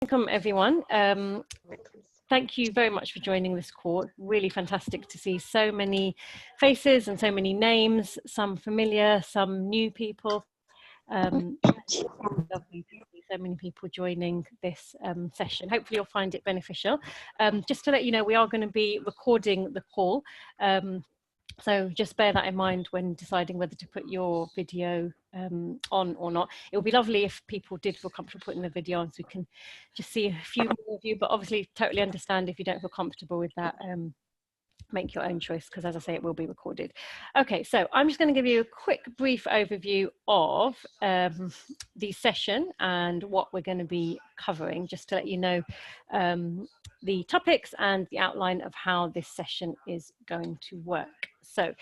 Welcome everyone. Thank you very much for joining this call. Really fantastic to see so many faces and so many names, some familiar, some new people. Lovely to see so many people joining this session. Hopefully you'll find it beneficial. Just to let you know, we are going to be recording the call. So just bear that in mind when deciding whether to put your video on or not. It would be lovely if people did feel comfortable putting the video on so we can just see a few more of you, but obviously totally understand if you don't feel comfortable with that. Make your own choice, because as I say, it will be recorded. Okay, so I'm just going to give you a quick brief overview of the session and what we're going to be covering, just to let you know the topics and the outline of how this session is going to work. So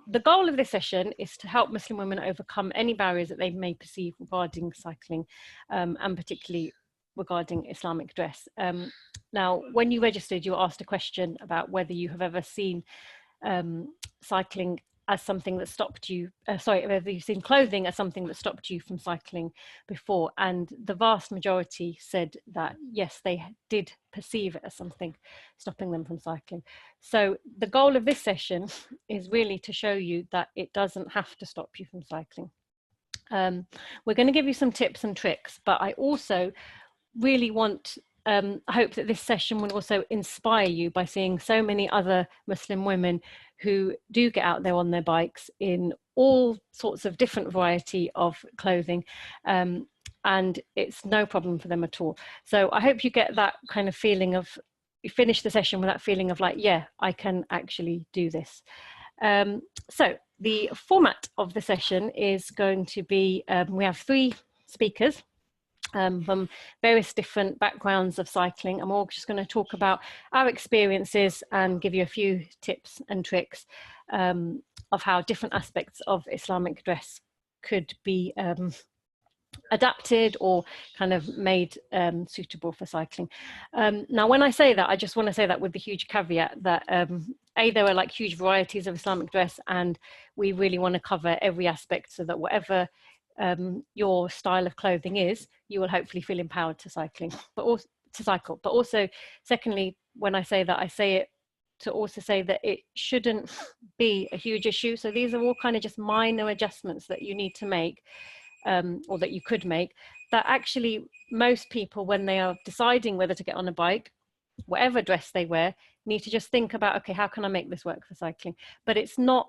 the goal of this session is to help Muslim women overcome any barriers that they may perceive regarding cycling, and particularly regarding Islamic dress. Now, when you registered, you were asked a question about whether you have ever seen cycling as something that stopped you, whether you've seen clothing as something that stopped you from cycling before. And the vast majority said that, yes, they did perceive it as something stopping them from cycling. So the goal of this session is really to show you that it doesn't have to stop you from cycling. We're going to give you some tips and tricks, but I also really want, I hope that this session will also inspire you by seeing so many other Muslim women who do get out there on their bikes in all sorts of different variety of clothing, and it's no problem for them at all. So I hope you get that kind of feeling of, you finish the session with that feeling of like, yeah, I can actually do this. So the format of the session is going to be, we have 3 speakers from various different backgrounds of cycling, and we're all just going to talk about our experiences and give you a few tips and tricks of how different aspects of Islamic dress could be adapted or kind of made suitable for cycling. Now, when I say that, I just want to say that with the huge caveat that there are like huge varieties of Islamic dress, and we really want to cover every aspect so that whatever your style of clothing is, you will hopefully feel empowered to cycling, but also to cycle. But also, secondly, when I say that, I say it to also say that it shouldn't be a huge issue. So these are all kind of just minor adjustments that you need to make, or that you could make, that actually most people, when they are deciding whether to get on a bike, whatever dress they wear, need to just think about, okay, how can I make this work for cycling? But it's not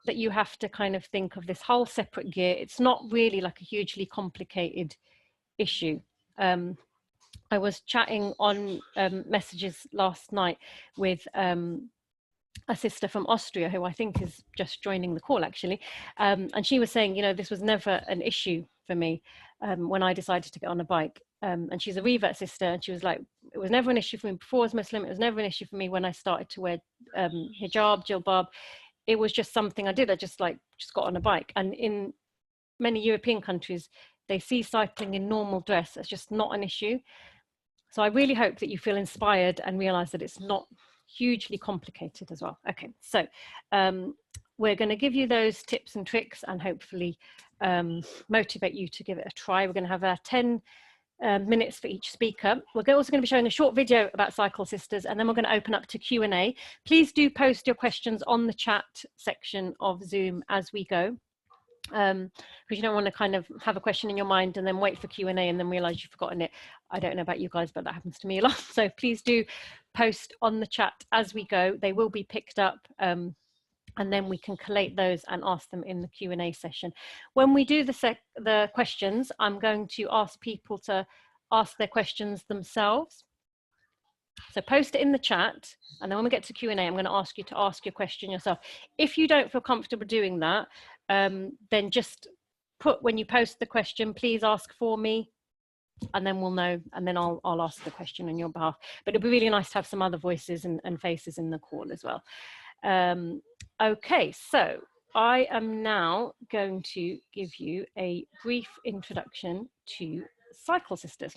that you have to kind of think of this whole separate gear. It's not really like a hugely complicated issue. I was chatting on messages last night with a sister from Austria, who I think is just joining the call actually. And she was saying, you know, this was never an issue for me when I decided to get on a bike. And she's a revert sister, and she was like, it was never an issue for me before I was Muslim. It was never an issue for me when I started to wear hijab, jilbab. It was just something I did. I just got on a bike. And in many European countries, they see cycling in normal dress as just not an issue. So I really hope that you feel inspired and realize that it's not hugely complicated as well. Okay, so we're going to give you those tips and tricks and hopefully motivate you to give it a try. We're going to have 10 minutes for each speaker. We're also going to be showing a short video about Cycle Sisters, and then we're going to open up to Q&A. Please do post your questions on the chat section of Zoom as we go, because you don't want to kind of have a question in your mind and then wait for Q&A and then realize you've forgotten it. I don't know about you guys, but that happens to me a lot. So please do post on the chat as we go. They will be picked up, and then we can collate those and ask them in the Q&A session. When we do the questions, I'm going to ask people to ask their questions themselves. So post it in the chat, and then when we get to Q&A, I'm going to ask you to ask your question yourself. If you don't feel comfortable doing that, then just put, when you post the question, please ask for me, and then we'll know, and then I'll ask the question on your behalf. But it'd be really nice to have some other voices and faces in the call as well. Okay, so I am now going to give you a brief introduction to Cycle Sisters.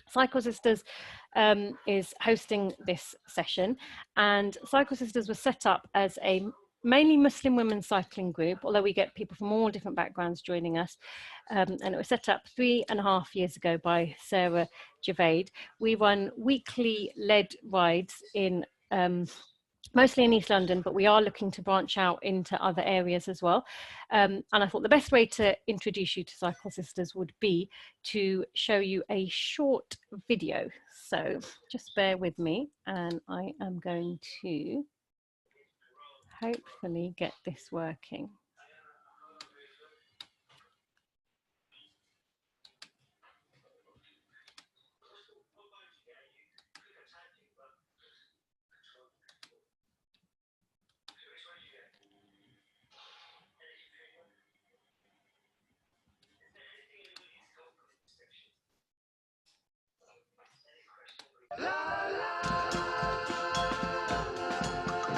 Cycle Sisters is hosting this session, and Cycle Sisters was set up as a mainly Muslim women cycling group, although we get people from all different backgrounds joining us. And it was set up 3.5 years ago by Sarah Javed. We run weekly led rides in mostly in East London, but we are looking to branch out into other areas as well. And I thought the best way to introduce you to Cycle Sisters would be to show you a short video. So just bear with me, and I am going to hopefully get this working.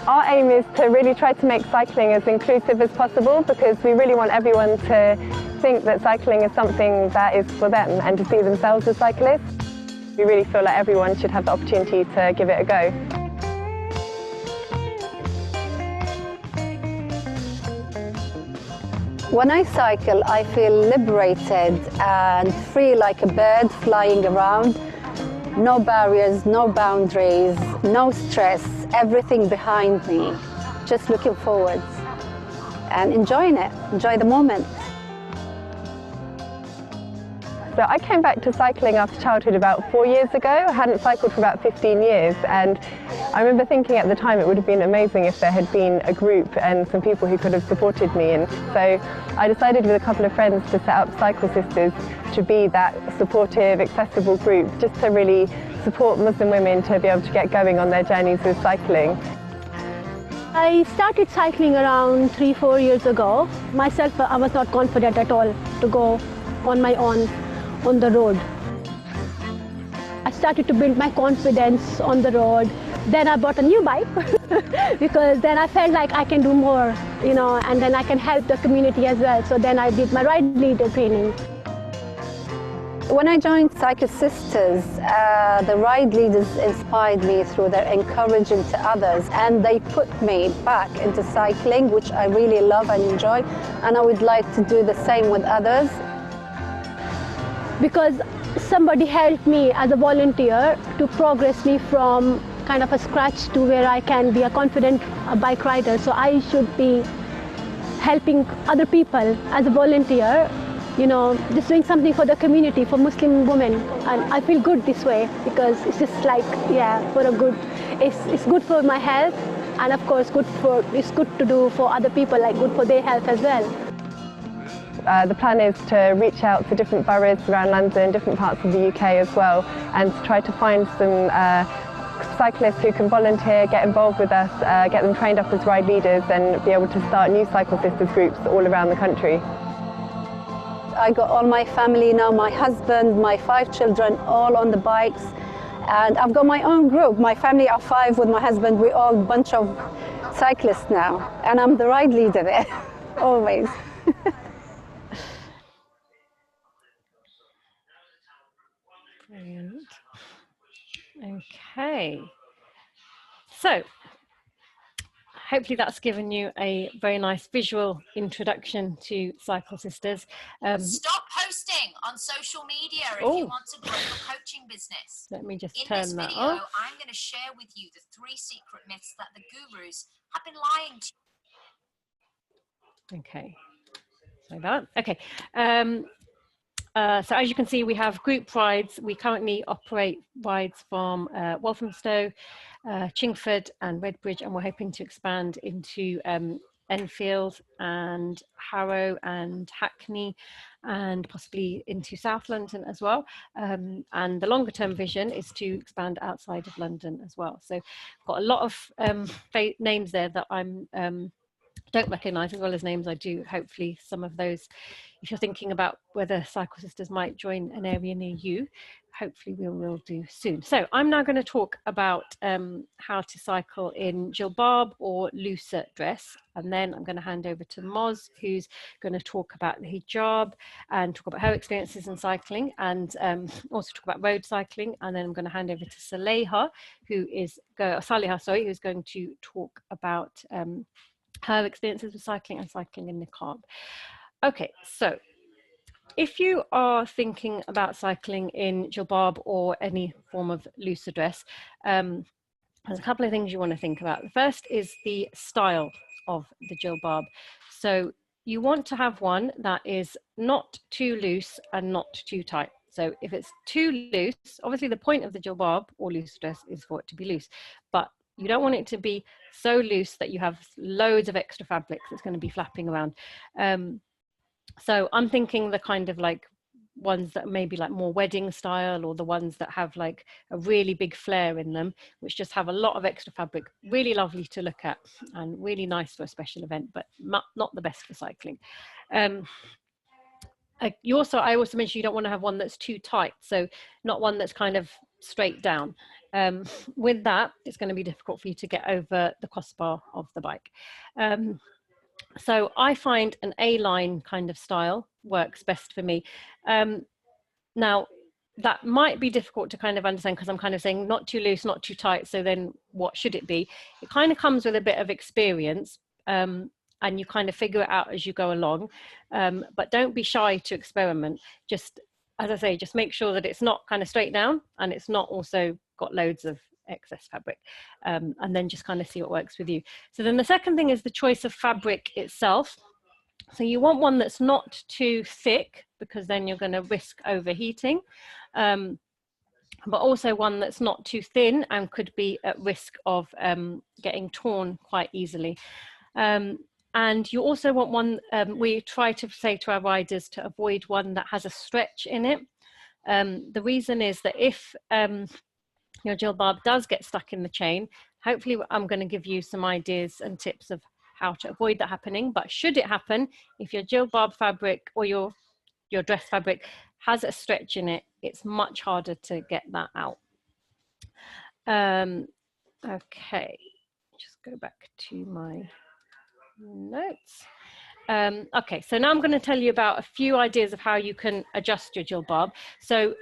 Our aim is to really try to make cycling as inclusive as possible, because we really want everyone to think that cycling is something that is for them and to see themselves as cyclists. We really feel like everyone should have the opportunity to give it a go. When I cycle, I feel liberated and free like a bird flying around. No barriers, no boundaries, no stress, everything behind me. Just looking forwards and enjoying it, enjoy the moment. So I came back to cycling after childhood about 4 years ago. I hadn't cycled for about 15 years, and I remember thinking at the time it would have been amazing if there had been a group and some people who could have supported me. And so I decided with a couple of friends to set up Cycle Sisters to be that supportive, accessible group, just to really support Muslim women to be able to get going on their journeys with cycling. I started cycling around 3-4 years ago. Myself, I was not confident at all to go on my own on the road. I started to build my confidence on the road. Then I bought a new bike because then I felt like I can do more, you know, and then I can help the community as well. So then I did my ride leader training. When I joined Cycle Sisters, the ride leaders inspired me through their encouragement to others, and they put me back into cycling, which I really love and enjoy, and I would like to do the same with others. Because somebody helped me as a volunteer to progress me from kind of a scratch to where I can be a confident bike rider. So I should be helping other people as a volunteer, you know, just doing something for the community, for Muslim women. And I feel good this way because it's just like, yeah, for a good, it's good for my health, and of course it's good to do for other people, like good for their health as well. The plan is to reach out to different boroughs around London, different parts of the UK as well, and to try to find some cyclists who can volunteer, get involved with us, get them trained up as ride leaders, and be able to start new Cycle Sisters groups all around the country. I got all my family now, my husband, my 5 children, all on the bikes. And I've got my own group. My family are 5 with my husband. We're all a bunch of cyclists now. And I'm the ride leader there, always. Brilliant. Okay. So hopefully that's given you a very nice visual introduction to Cycle Sisters. Stop posting on social media if you want to grow your coaching business. Let me just In turn this that video, off. I'm going to share with you the 3 secret myths that the gurus have been lying to you. Okay. So that. Okay. So as you can see, we have group rides. We currently operate rides from Walthamstow, Chingford and Redbridge, and we're hoping to expand into Enfield and Harrow and Hackney, and possibly into South London as well. And the longer term vision is to expand outside of London as well. So I've got a lot of names there that I'm don't recognise, as well as names I do. Hopefully some of those, if you're thinking about whether Cycle Sisters might join an area near you, hopefully we will do soon. So I'm now going to talk about how to cycle in jilbab or looser dress, and then I'm going to hand over to Moz, who's going to talk about the hijab and talk about her experiences in cycling, and also talk about road cycling. And then I'm going to hand over to Saleha, who's going to talk about her experiences with cycling and cycling in niqab. Okay, so if you are thinking about cycling in jilbab or any form of looser dress, there's a couple of things you want to think about. The first is the style of the jilbab. So you want to have one that is not too loose and not too tight. So if it's too loose, obviously the point of the jilbab or loose dress is for it to be loose, but you don't want it to be so loose that you have loads of extra fabric that's going to be flapping around. So I'm thinking the kind of like ones that maybe like more wedding style, or the ones that have like a really big flare in them, which just have a lot of extra fabric. Really lovely to look at and really nice for a special event, but not the best for cycling. I also mentioned you don't want to have one that's too tight, so not one that's kind of straight down. With that, it's going to be difficult for you to get over the crossbar of the bike. So I find an A-line kind of style works best for me. Now, that might be difficult to kind of understand, because I'm kind of saying not too loose, not too tight. So then what should it be? It kind of comes with a bit of experience, and you kind of figure it out as you go along. But don't be shy to experiment. Just, as I say, just make sure that it's not kind of straight down and it's not also got loads of excess fabric, and then just kind of see what works with you. So then the second thing is the choice of fabric itself. So you want one that's not too thick, because then you're going to risk overheating, but also one that's not too thin and could be at risk of getting torn quite easily. And you also want one, we try to say to our riders to avoid one that has a stretch in it. The reason is that if your jilbab does get stuck in the chain, hopefully I'm going to give you some ideas and tips of how to avoid that happening. But should it happen, if your jilbab fabric or your dress fabric has a stretch in it, it's much harder to get that out. Okay, just go back to my notes. Okay, so now I'm going to tell you about a few ideas of how you can adjust your jilbab. So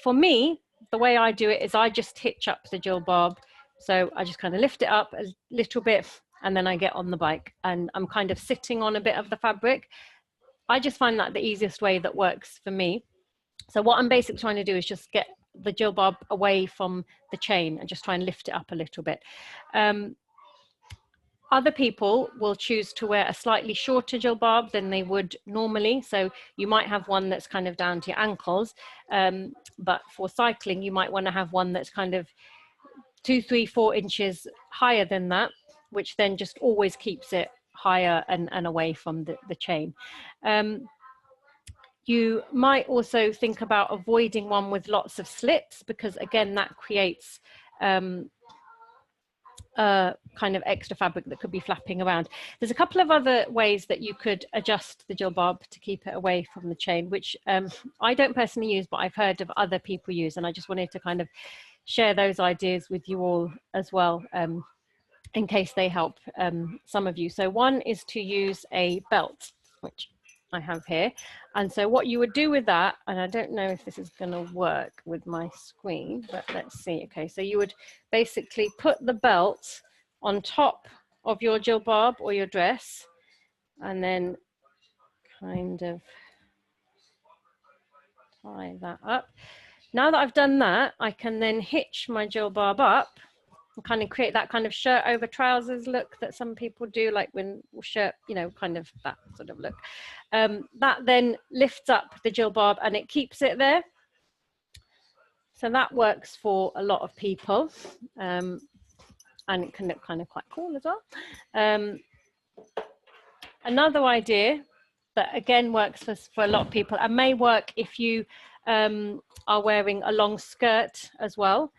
for me, the way I do it is I just hitch up the jilbab. So I just kind of lift it up a little bit, and then I get on the bike and I'm kind of sitting on a bit of the fabric. I just find that the easiest way that works for me. So what I'm basically trying to do is just get the jilbab away from the chain and just try and lift it up a little bit. Other people will choose to wear a slightly shorter jilbab than they would normally. So you might have one that's kind of down to your ankles, but for cycling, you might want to have one that's kind of 2, 3, 4 inches higher than that, which then just always keeps it higher and away from the chain. You might also think about avoiding one with lots of slits, because again, that creates kind of extra fabric that could be flapping around. There's a couple of other ways that you could adjust the jilbab to keep it away from the chain, which I don't personally use, but I've heard of other people use, and I just wanted to kind of share those ideas with you all as well, in case they help some of you. So one is to use a belt, which I have here. And so what you would do with that, and I don't know if this is going to work with my screen, but let's see. Okay, so you would basically put the belt on top of your jilbab or your dress, and then kind of tie that up. Now that I've done that, I can then hitch my jilbab up and kind of create that kind of shirt over trousers look that some people do, like when shirt, you know, kind of that sort of look. That then lifts up the jilbab and it keeps it there. So that works for a lot of people, and it can look kind of quite cool as well. Another idea that again works for a lot of people, and may work if you are wearing a long skirt as well,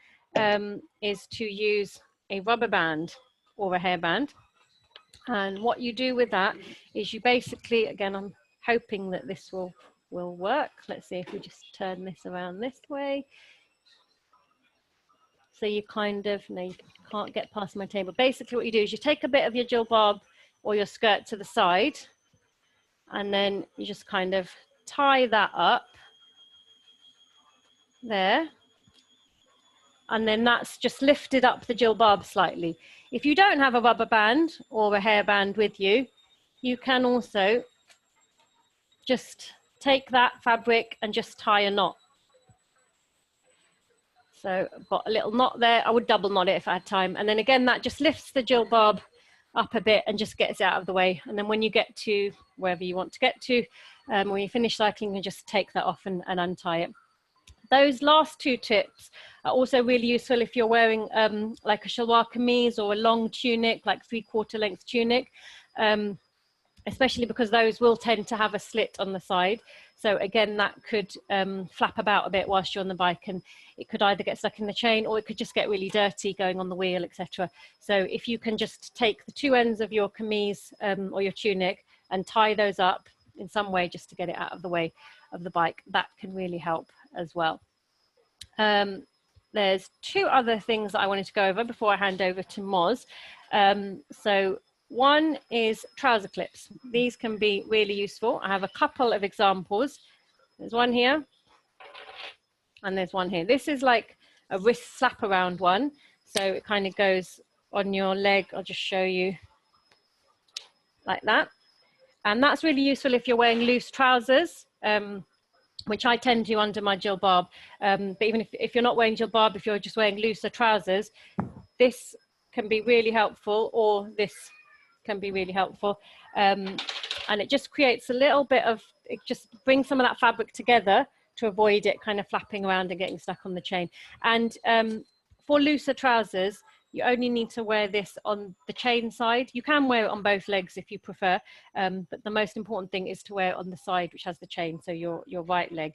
is to use a rubber band or a hairband. And what you do with that is you basically, again, I'm hoping that this will work. Let's see if we just turn this around this way. So you kind of, no, you can't get past my table. Basically what you do is you take a bit of your jilbab or your skirt to the side, and then you just kind of tie that up there. and then that's just lifted up the jilbab slightly. If you don't have a rubber band or a hairband with you, you can also just take that fabric and just tie a knot. So I've got a little knot there. I would double knot it if I had time. And then again, that just lifts the jilbab up a bit and just gets it out of the way. And then when you get to wherever you want to get to, when you finish cycling, you just take that off and untie it. Those last two tips are also really useful if you're wearing like a shalwar kameez or a long tunic, like 3/4 length tunic, especially because those will tend to have a slit on the side. So again, that could flap about a bit whilst you're on the bike, and it could either get stuck in the chain or it could just get really dirty going on the wheel, etc. So if you can just take the two ends of your kameez or your tunic and tie those up in some way just to get it out of the way of the bike, that can really help as well. There's two other things that I wanted to go over before I hand over to Moz. So one is trouser clips. These can be really useful. I have a couple of examples. There's one here and there's one here. This is like a wrist slap around one. So it kind of goes on your leg. I'll just show you like that. And that's really useful if you're wearing loose trousers, which I tend to under my jilbab. But even if you're not wearing jilbab, if you're just wearing looser trousers, this can be really helpful, or this can be really helpful. And it just creates a little bit of, it just brings some of that fabric together to avoid it kind of flapping around and getting stuck on the chain. And for looser trousers, you only need to wear this on the chain side. You can wear it on both legs if you prefer, but the most important thing is to wear it on the side which has the chain, so your right leg.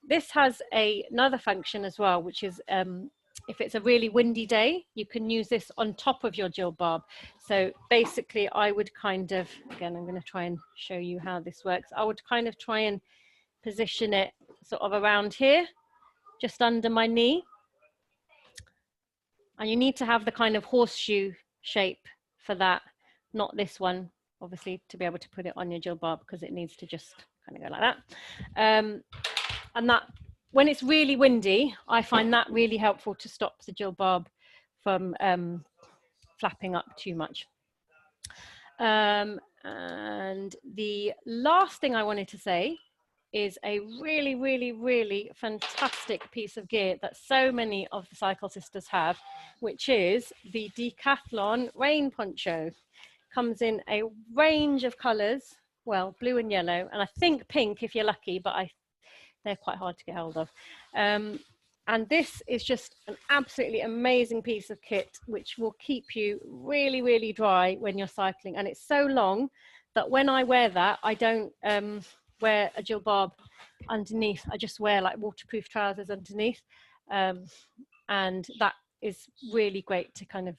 This has another function as well, which is if it's a really windy day, you can use this on top of your jilbab. So basically I would kind of, again, I'm going to try and show you how this works. I would kind of try and position it sort of around here, just under my knee. And you need to have the kind of horseshoe shape for that, not this one, obviously, to be able to put it on your jilbab, because it needs to just kind of go like that. And that, when it's really windy, I find that really helpful to stop the jilbab from flapping up too much. And the last thing I wanted to say is a really, really, really fantastic piece of gear that so many of the Cycle Sisters have, which is the Decathlon rain poncho. Comes in a range of colours, well, blue and yellow, and I think pink if you're lucky, but they're quite hard to get hold of. And this is just an absolutely amazing piece of kit, which will keep you really, really dry when you're cycling. And it's so long that when I wear that, I don't wear a jilbab underneath. I just wear like waterproof trousers underneath. And that is really great to kind of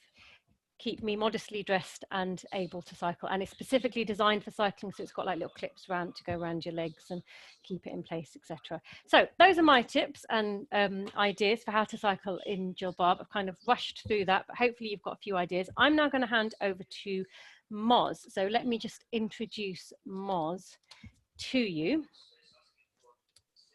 keep me modestly dressed and able to cycle. And it's specifically designed for cycling, so it's got like little clips around to go around your legs and keep it in place, etc. So those are my tips and ideas for how to cycle in jilbab. I've kind of rushed through that, but hopefully you've got a few ideas. I'm now going to hand over to Moz. So let me just introduce Moz to you.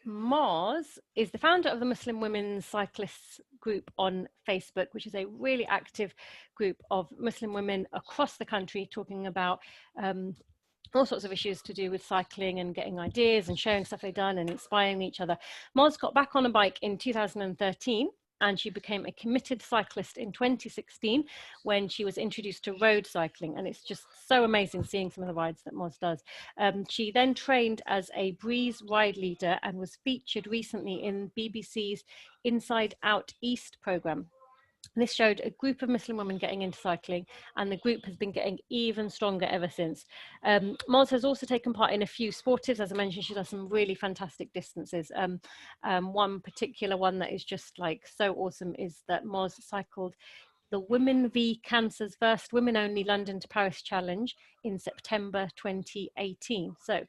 Moz is the founder of the Muslim Women's Cyclists group on Facebook, which is a really active group of Muslim women across the country talking about all sorts of issues to do with cycling and getting ideas and sharing stuff they've done and inspiring each other. Moz got back on a bike in 2013. And she became a committed cyclist in 2016 when she was introduced to road cycling. And it's just so amazing seeing some of the rides that Moz does. She then trained as a Breeze ride leader and was featured recently in BBC's Inside Out East programme. This showed a group of Muslim women getting into cycling, and the group has been getting even stronger ever since. Moz has also taken part in a few sportives. As I mentioned, she does some really fantastic distances. One particular one that is just like so awesome is that Moz cycled the Women v Cancer's first women-only London to Paris challenge in September 2018. So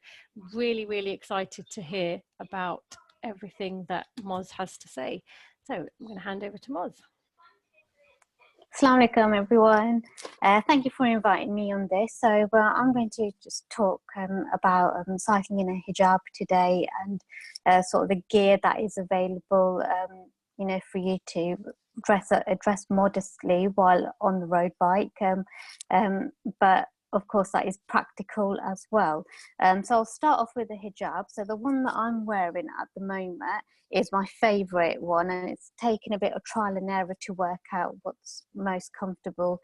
really, really excited to hear about everything that Moz has to say. So I'm going to hand over to Moz. Assalamu alaikum everyone. Thank you for inviting me on this. So I'm going to just talk about cycling in a hijab today and sort of the gear that is available, you know, for you to dress modestly while on the road bike, but of course that is practical as well. So I'll start off with the hijab. So the one that I'm wearing at the moment is my favorite one, and it's taken a bit of trial and error to work out what's most comfortable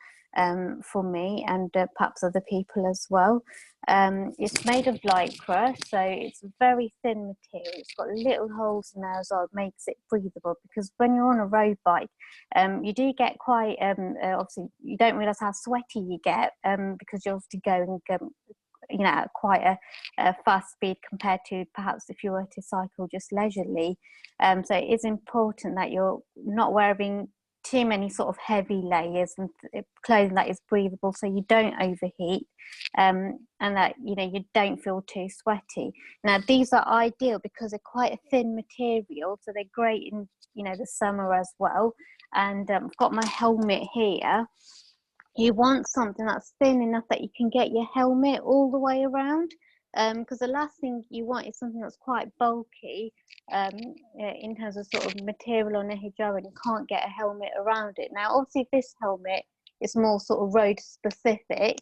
for me and perhaps other people as well. It's made of lycra, so it's very thin material. It's got little holes in there as well. It makes it breathable, because when you're on a road bike, you do get quite obviously you don't realize how sweaty you get because you're obviously going at quite a fast speed compared to perhaps if you were to cycle just leisurely. So it is important that you're not wearing too many sort of heavy layers and clothing that is breathable, so you don't overheat, and that you don't feel too sweaty. Now these are ideal because they're quite a thin material, so they're great in the summer as well. And I've got my helmet here. You want something that's thin enough that you can get your helmet all the way around, because the last thing you want is something that's quite bulky in terms of sort of material on a hijab, and you can't get a helmet around it. Now obviously this helmet is more sort of road specific,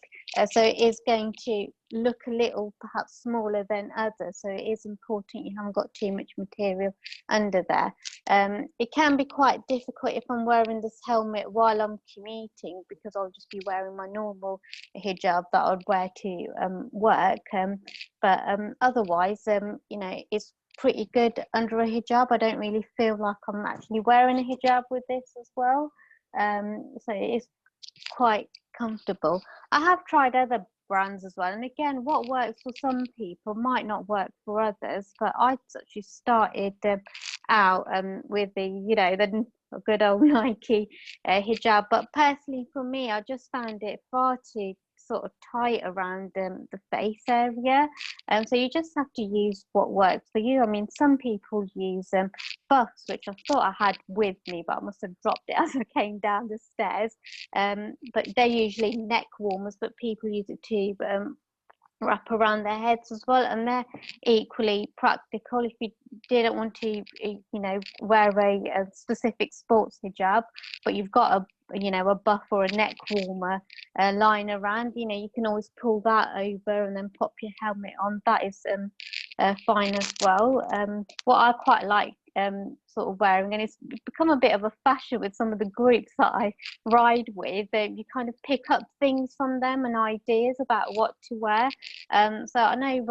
so it is going to look a little perhaps smaller than others, so it is important you haven't got too much material under there. It can be quite difficult if I'm wearing this helmet while I'm commuting, because I'll just be wearing my normal hijab that I'd wear to work, but otherwise it's pretty good under a hijab. I don't really feel like I'm actually wearing a hijab with this as well, so it is quite comfortable. I have tried other brands as well, and again, what works for some people might not work for others, but I actually started out with the good old Nike hijab, but personally for me, I just found it far too sort of tight around the face area, so you just have to use what works for you. I mean, some people use buffs, which I thought I had with me, but I must have dropped it as I came down the stairs, but they're usually neck warmers, but people use it to wrap around their heads as well, and they're equally practical if you didn't want to wear a specific sports hijab, but you've got a buff or a neck warmer lying around. You can always pull that over and then pop your helmet on. That is fine as well. What I quite like sort of wearing, and it's become a bit of a fashion with some of the groups that I ride with, you kind of pick up things from them and ideas about what to wear. So I know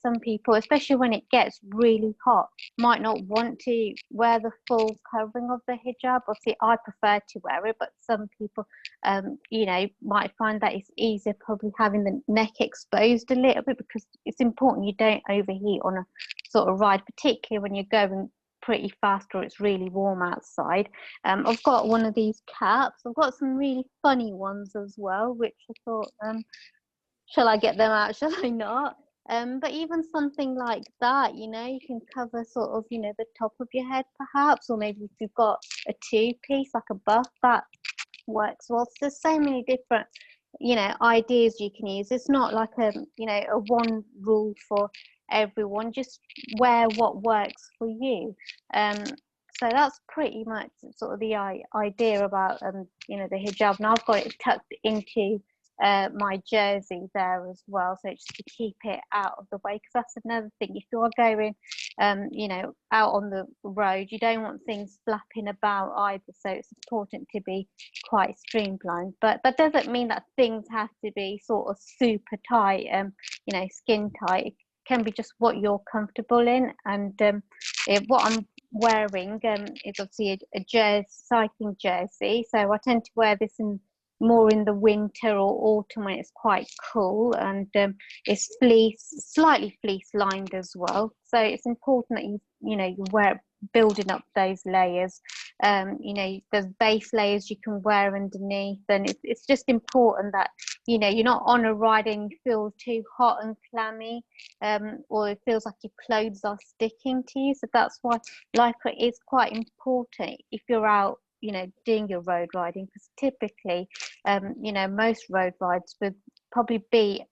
some people, especially when it gets really hot, might not want to wear the full covering of the hijab. Obviously I prefer to wear it, but some people might find that it's easier probably having the neck exposed a little bit, because it's important you don't overheat on a sort of ride, particularly when you're going pretty fast or it's really warm outside. I've got one of these caps. I've got some really funny ones as well, which I thought, shall I get them out, shall I not? But even something like that, you can cover sort of the top of your head perhaps, or maybe if you've got a two-piece like a buff, that works well. So there's so many different ideas you can use. It's not like a one rule for everyone. Just wear what works for you. So that's pretty much sort of the idea about the hijab. Now I've got it tucked into my jersey there as well, so just to keep it out of the way, because that's another thing. If you are going out on the road, you don't want things flapping about either, so it's important to be quite streamlined. But that doesn't mean that things have to be sort of super tight, skin tight. It can be just what you're comfortable in. And what I'm wearing is obviously a cycling jersey, so I tend to wear this more in the winter or autumn when it's quite cool, and it's slightly fleece lined as well, so it's important that you wear, building up those layers. There's base layers you can wear underneath, and it's just important that you're not on a ride and you feel too hot and clammy, or it feels like your clothes are sticking to you. So that's why lycra is quite important if you're out doing your road riding, because typically most road rides would probably be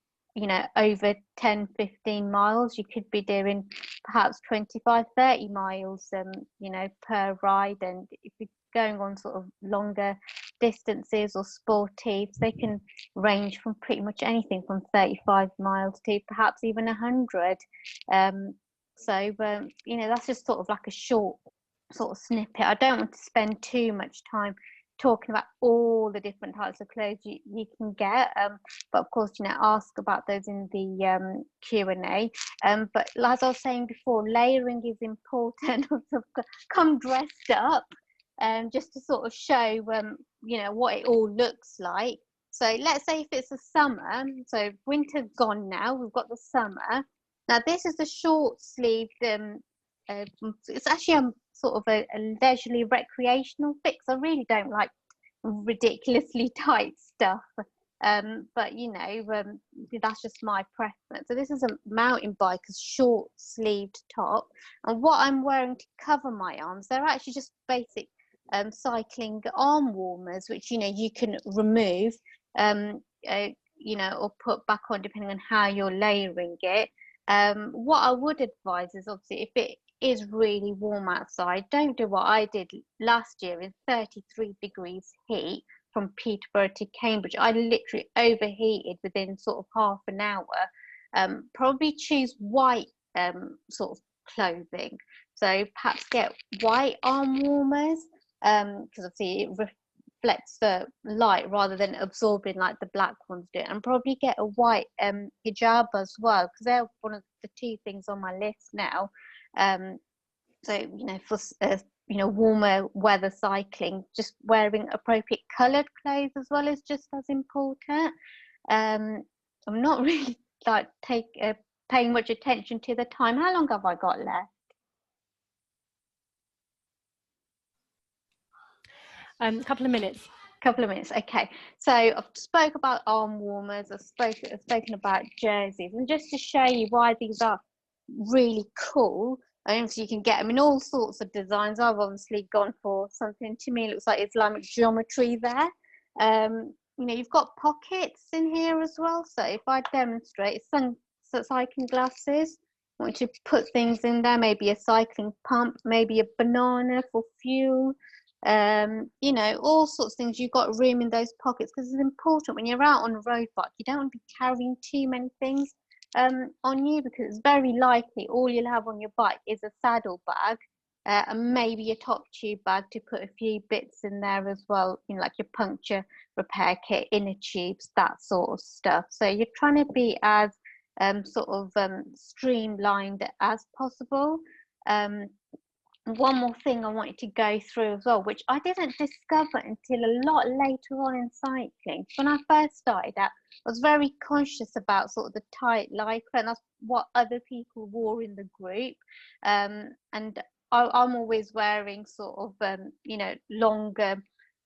over 10-15 miles. You could be doing perhaps 25-30 miles per ride, and if you're going on sort of longer distances or sportive, they can range from pretty much anything from 35 miles to perhaps even 100. You know, that's just sort of like a short sort of snippet. I don't want to spend too much time talking about all the different types of clothes you can get, but of course, you know, ask about those in the Q&A. But as I was saying before, layering is important. Come dressed up, just to sort of show you know, what it all looks like. So let's say if it's the summer, so winter's gone now, we've got the summer. Now this is the short sleeved, it's actually sort of a leisurely recreational fix. I really don't like ridiculously tight stuff, but you know, that's just my preference. So this is a mountain biker's short sleeved top, and what I'm wearing to cover my arms, they're actually just basic cycling arm warmers, which, you know, you can remove, you know, or put back on depending on how you're layering it. What I would advise is, obviously, if it is really warm outside, don't do what I did last year in 33 degrees heat from Peterborough to Cambridge. I literally overheated within sort of half an hour. Probably choose white sort of clothing. So perhaps get white arm warmers, because obviously it reflects the light rather than absorbing like the black ones do. And probably get a white hijab as well, because they're one of the two things on my list now. So, you know, for you know, warmer weather cycling, just wearing appropriate coloured clothes as well is just as important. I'm not really like paying much attention to the time. How long have I got left? A couple of minutes. Couple of minutes, okay. So I've spoke about arm warmers, I've spoken about jerseys, and just to show you why these are really cool, so you can get them in all sorts of designs. I've obviously gone for something, to me, looks like Islamic geometry there. You know, you've got pockets in here as well. So if I demonstrate some cycling glasses, I want you to put things in there, maybe a cycling pump, maybe a banana for fuel. You know, all sorts of things. You've got room in those pockets, because it's important when you're out on a road bike, you don't want to be carrying too many things on you, because it's very likely all you'll have on your bike is a saddle bag, and maybe a top tube bag to put a few bits in there as well, you know, like your puncture repair kit, inner tubes, that sort of stuff. So you're trying to be as sort of streamlined as possible. One more thing I wanted to go through as well, which I didn't discover until a lot later on in cycling. When I first started out, I was very conscious about sort of the tight lycra, and that's what other people wore in the group. And I'm always wearing sort of, you know, longer,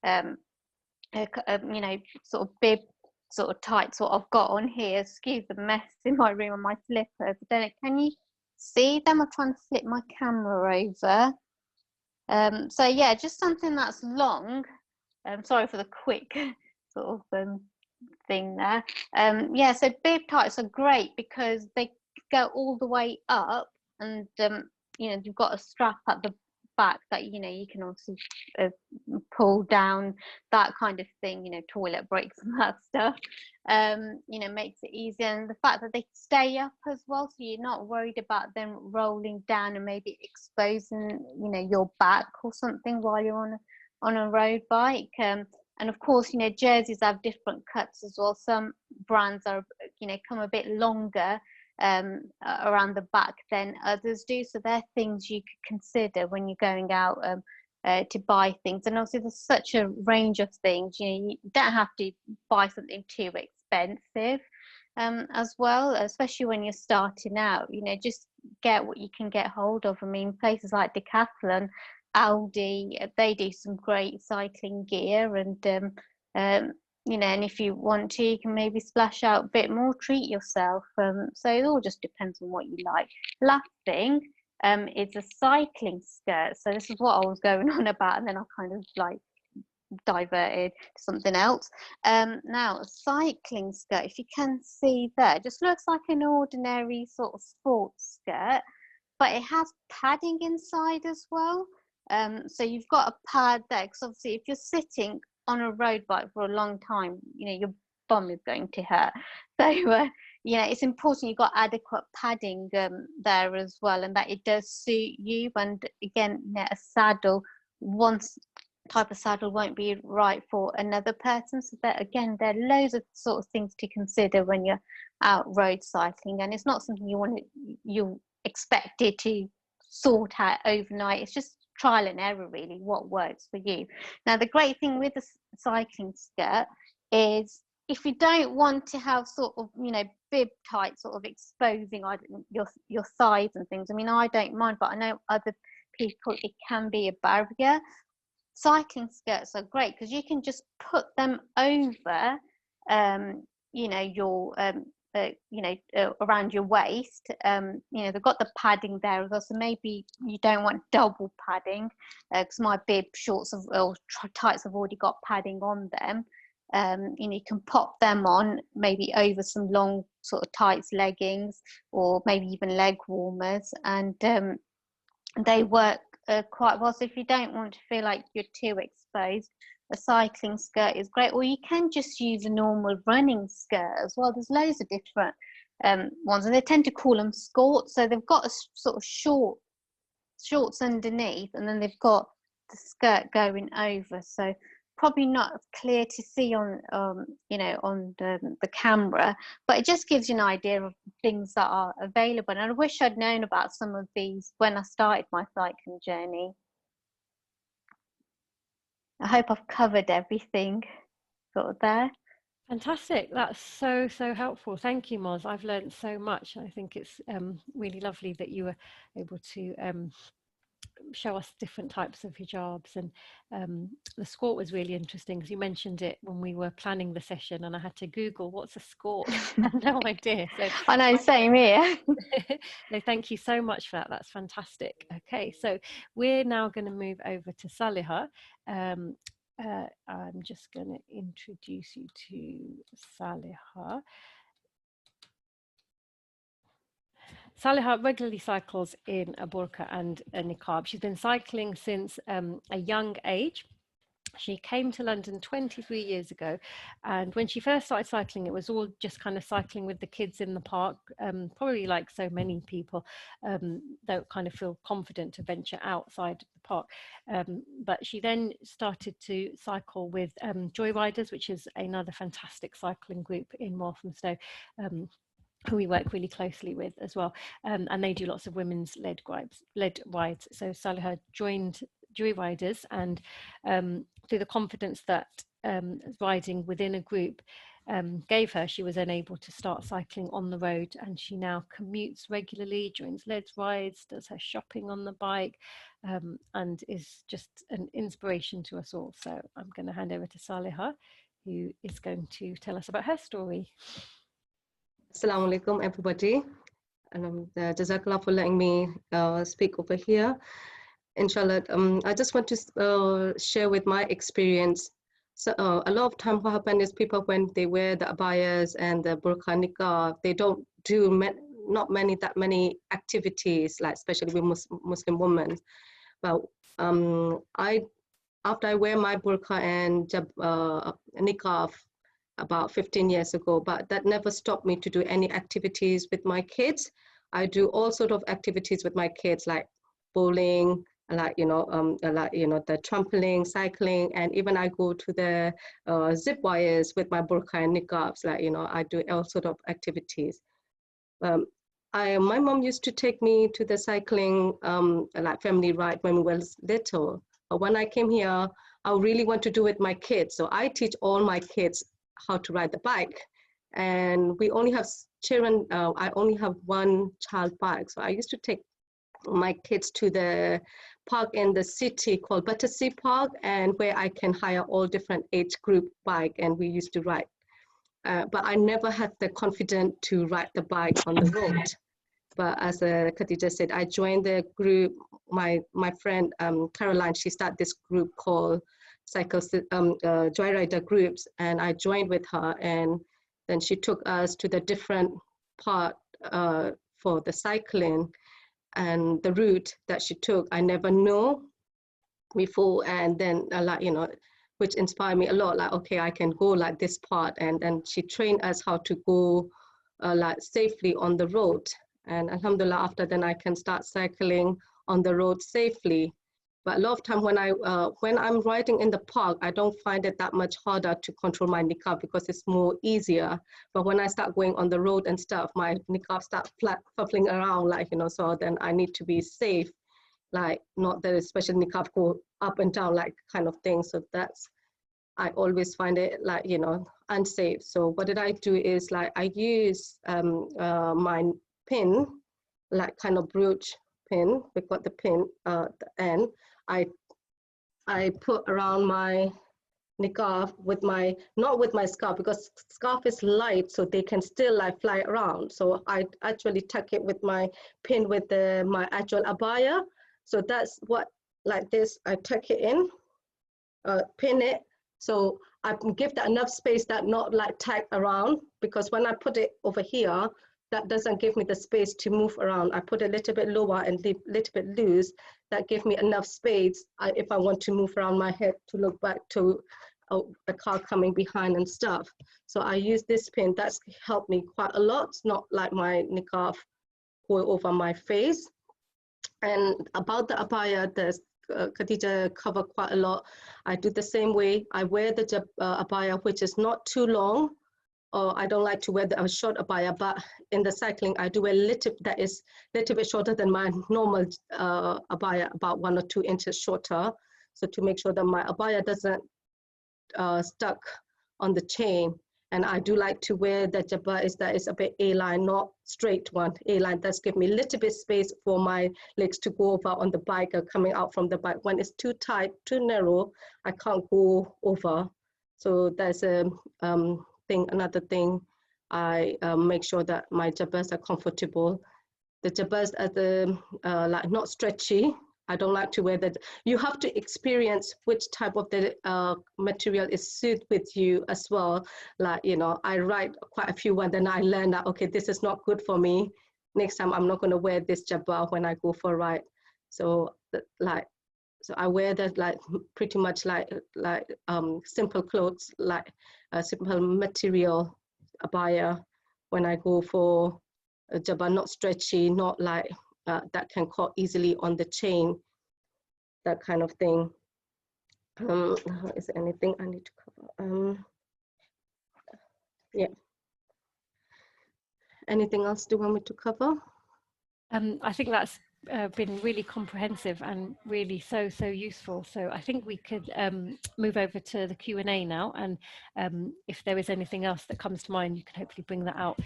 you know, sort of bib, sort of tights. What I've got on here, excuse the mess in my room on my slippers. Can you see them? I'm trying to flip my camera over. So yeah, just something that's long. Sorry for the quick sort of thing there. Yeah, so bib tights are great because they go all the way up, and you know, you've got a strap at the back that, you know, you can also pull down, that kind of thing, you know, toilet breaks and that stuff. You know, makes it easy, and the fact that they stay up as well, so you're not worried about them rolling down and maybe exposing, you know, your back or something while you're on a road bike. And of course, you know, jerseys have different cuts as well. Some brands are, you know, come a bit longer around the back than others do, so they're things you could consider when you're going out to buy things. And obviously there's such a range of things, you know, you don't have to buy something too expensive as well, especially when you're starting out. You know, just get what you can get hold of. I mean, places like Decathlon, Aldi, they do some great cycling gear, and you know, and if you want to, you can maybe splash out a bit more, treat yourself. So it all just depends on what you like. Last thing is a cycling skirt. So this is what I was going on about, and then I kind of like diverted to something else. Now, a cycling skirt, if you can see there, just looks like an ordinary sort of sports skirt, but it has padding inside as well. So you've got a pad there, because obviously if you're sitting on a road bike for a long time, you know, your bum is going to hurt. So you know, it's important you've got adequate padding there as well, and that it does suit you. And again, you know, a saddle, one type of saddle won't be right for another person. So that, again, there are loads of sort of things to consider when you're out road cycling, and it's not something you expect it to sort out overnight. It's just trial and error, really, what works for you. Now, the great thing with the cycling skirt is, if you don't want to have sort of, you know, bib tight, sort of exposing your thighs and things, I mean, I don't mind, but I know other people, it can be a barrier. Cycling skirts are great because you can just put them over, you know, your around your waist. You know, they've got the padding there as well, so maybe you don't want double padding, because my bib shorts or tights have already got padding on them. You know, you can pop them on maybe over some long sort of tights, leggings, or maybe even leg warmers, and they work quite well. So if you don't want to feel like you're too exposed, a cycling skirt is great, or you can just use a normal running skirt as well. There's loads of different ones, and they tend to call them skirts. So they've got a sort of shorts underneath, and then they've got the skirt going over. So probably not clear to see on you know, on the camera, but it just gives you an idea of things that are available. And I wish I'd known about some of these when I started my cycling journey. I hope I've covered everything sort of there. Fantastic. That's so helpful. Thank you, Moz. I've learned so much. I think it's really lovely that you were able to show us different types of hijabs, and the skirt was really interesting because you mentioned it when we were planning the session, and I had to Google what's a skirt. I had no idea. So I know, same here. No, thank you so much for that. That's fantastic. Okay, so we're now going to move over to Saliha. I'm just going to introduce you to Saliha. Saliha regularly cycles in a burqa and a niqab. She's been cycling since a young age. She came to London 23 years ago, and when she first started cycling, it was all just kind of cycling with the kids in the park, probably like so many people don't kind of feel confident to venture outside the park. But she then started to cycle with Joyriders, which is another fantastic cycling group in Walthamstow, who we work really closely with as well, and they do lots of women's led rides. So Saliha joined Joyriders, and through the confidence that riding within a group gave her, she was then able to start cycling on the road, and she now commutes regularly, joins led rides, does her shopping on the bike, and is just an inspiration to us all. So I'm going to hand over to Saliha, who is going to tell us about her story. Assalamu alaikum, everybody, and Jazakallah for letting me speak over here. Inshallah, I just want to share with my experience. So a lot of time what happens is people, when they wear the abayas and the burqa niqab, they don't do not that many activities, like especially with Muslim women. But after I wear my burqa and niqab about 15 years ago, but that never stopped me to do any activities with my kids. I do all sort of activities with my kids, like bowling, like the trampoline, cycling, and even I go to the zip wires with my burqa and niqabs. Like, I do all sort of activities. My mom used to take me to the cycling like family ride when we were little. But when I came here, I really want to do it with my kids. So I teach all my kids how to ride the bike, and we only have children. I only have one child bike, so I used to take my kids to the park in the city called Battersea Park, and where I can hire all different age group bike, and we used to ride. But I never had the confidence to ride the bike on the road. But as Khadija said, I joined the group. My friend Caroline, she started this group called Cyclists, Joyrider groups, and I joined with her, and then she took us to the different part for the cycling. And the route that she took, I never know before, and then like, you know, which inspired me a lot, like, okay, I can go like this part, and then she trained us how to go like safely on the road. And alhamdulillah, after then I can start cycling on the road safely. But a lot of time when I'm riding in the park, I don't find it that much harder to control my niqab because it's more easier. But when I start going on the road and stuff, my niqab start fluffing around, like, you know, so then I need to be safe, like not the special niqab go up and down, like kind of thing. So that's, I always find it like, you know, unsafe. So what did I do is like, I use my pin, like kind of brooch pin. We got the pin at the end. I put around my niqab with my, not with my scarf, because scarf is light, so they can still like fly around. So I actually tuck it with my pin with my actual abaya. So that's what, like this, I tuck it in, pin it. So I can give that enough space that not like tight around, because when I put it over here, that doesn't give me the space to move around. I put a little bit lower and leave a little bit loose. That gives me enough space if I want to move around my head to look back to the car coming behind and stuff. So I use this pin. That's helped me quite a lot. It's not like my niqab go over my face. And about the abaya, the Khadija covered quite a lot. I do the same way. I wear the abaya, which is not too long. Or I don't like to wear a short abaya, but in the cycling, I do a little, that is a little bit shorter than my normal abaya, about 1 or 2 inches shorter. So to make sure that my abaya doesn't stuck on the chain. And I do like to wear the jilbab that is a bit A-line, not straight one. A-line, that's give me a little bit space for my legs to go over on the bike or coming out from the bike. When it's too tight, too narrow, I can't go over. So there's a another thing, I make sure that my jilbabs are comfortable. The jilbabs are the like not stretchy. I don't like to wear that. You have to experience which type of the material is suit with you as well. Like, you know, I ride quite a few and then I learn that, okay, this is not good for me. Next time I'm not going to wear this jilbab when I go for a ride. So like, so I wear that like pretty much like simple clothes, like simple material abaya when I go for a jilbab, not stretchy, not like that can caught easily on the chain, that kind of thing. Is there anything I need to cover? Yeah. Anything else do you want me to cover? I think that's been really comprehensive and really so useful. So I think we could move over to the Q&A now, and if there is anything else that comes to mind, you can hopefully bring that out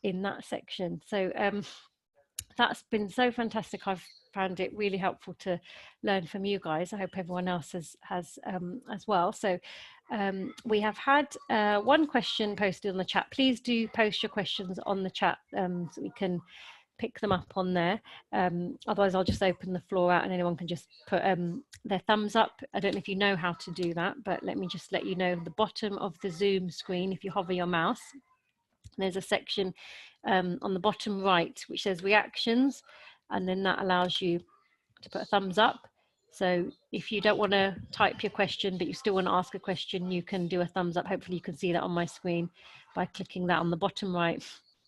in that section. So that's been so fantastic. I've found it really helpful to learn from you guys. I hope everyone else has as well. So we have had one question posted on the chat. Please do post your questions on the chat so we can pick them up on there. Otherwise I'll just open the floor out and anyone can just put their thumbs up. I don't know if you know how to do that, but let me just let you know, the bottom of the Zoom screen, if you hover your mouse, there's a section on the bottom right which says reactions, and then that allows you to put a thumbs up. So if you don't want to type your question but you still want to ask a question, you can do a thumbs up. Hopefully you can see that on my screen by clicking that on the bottom right,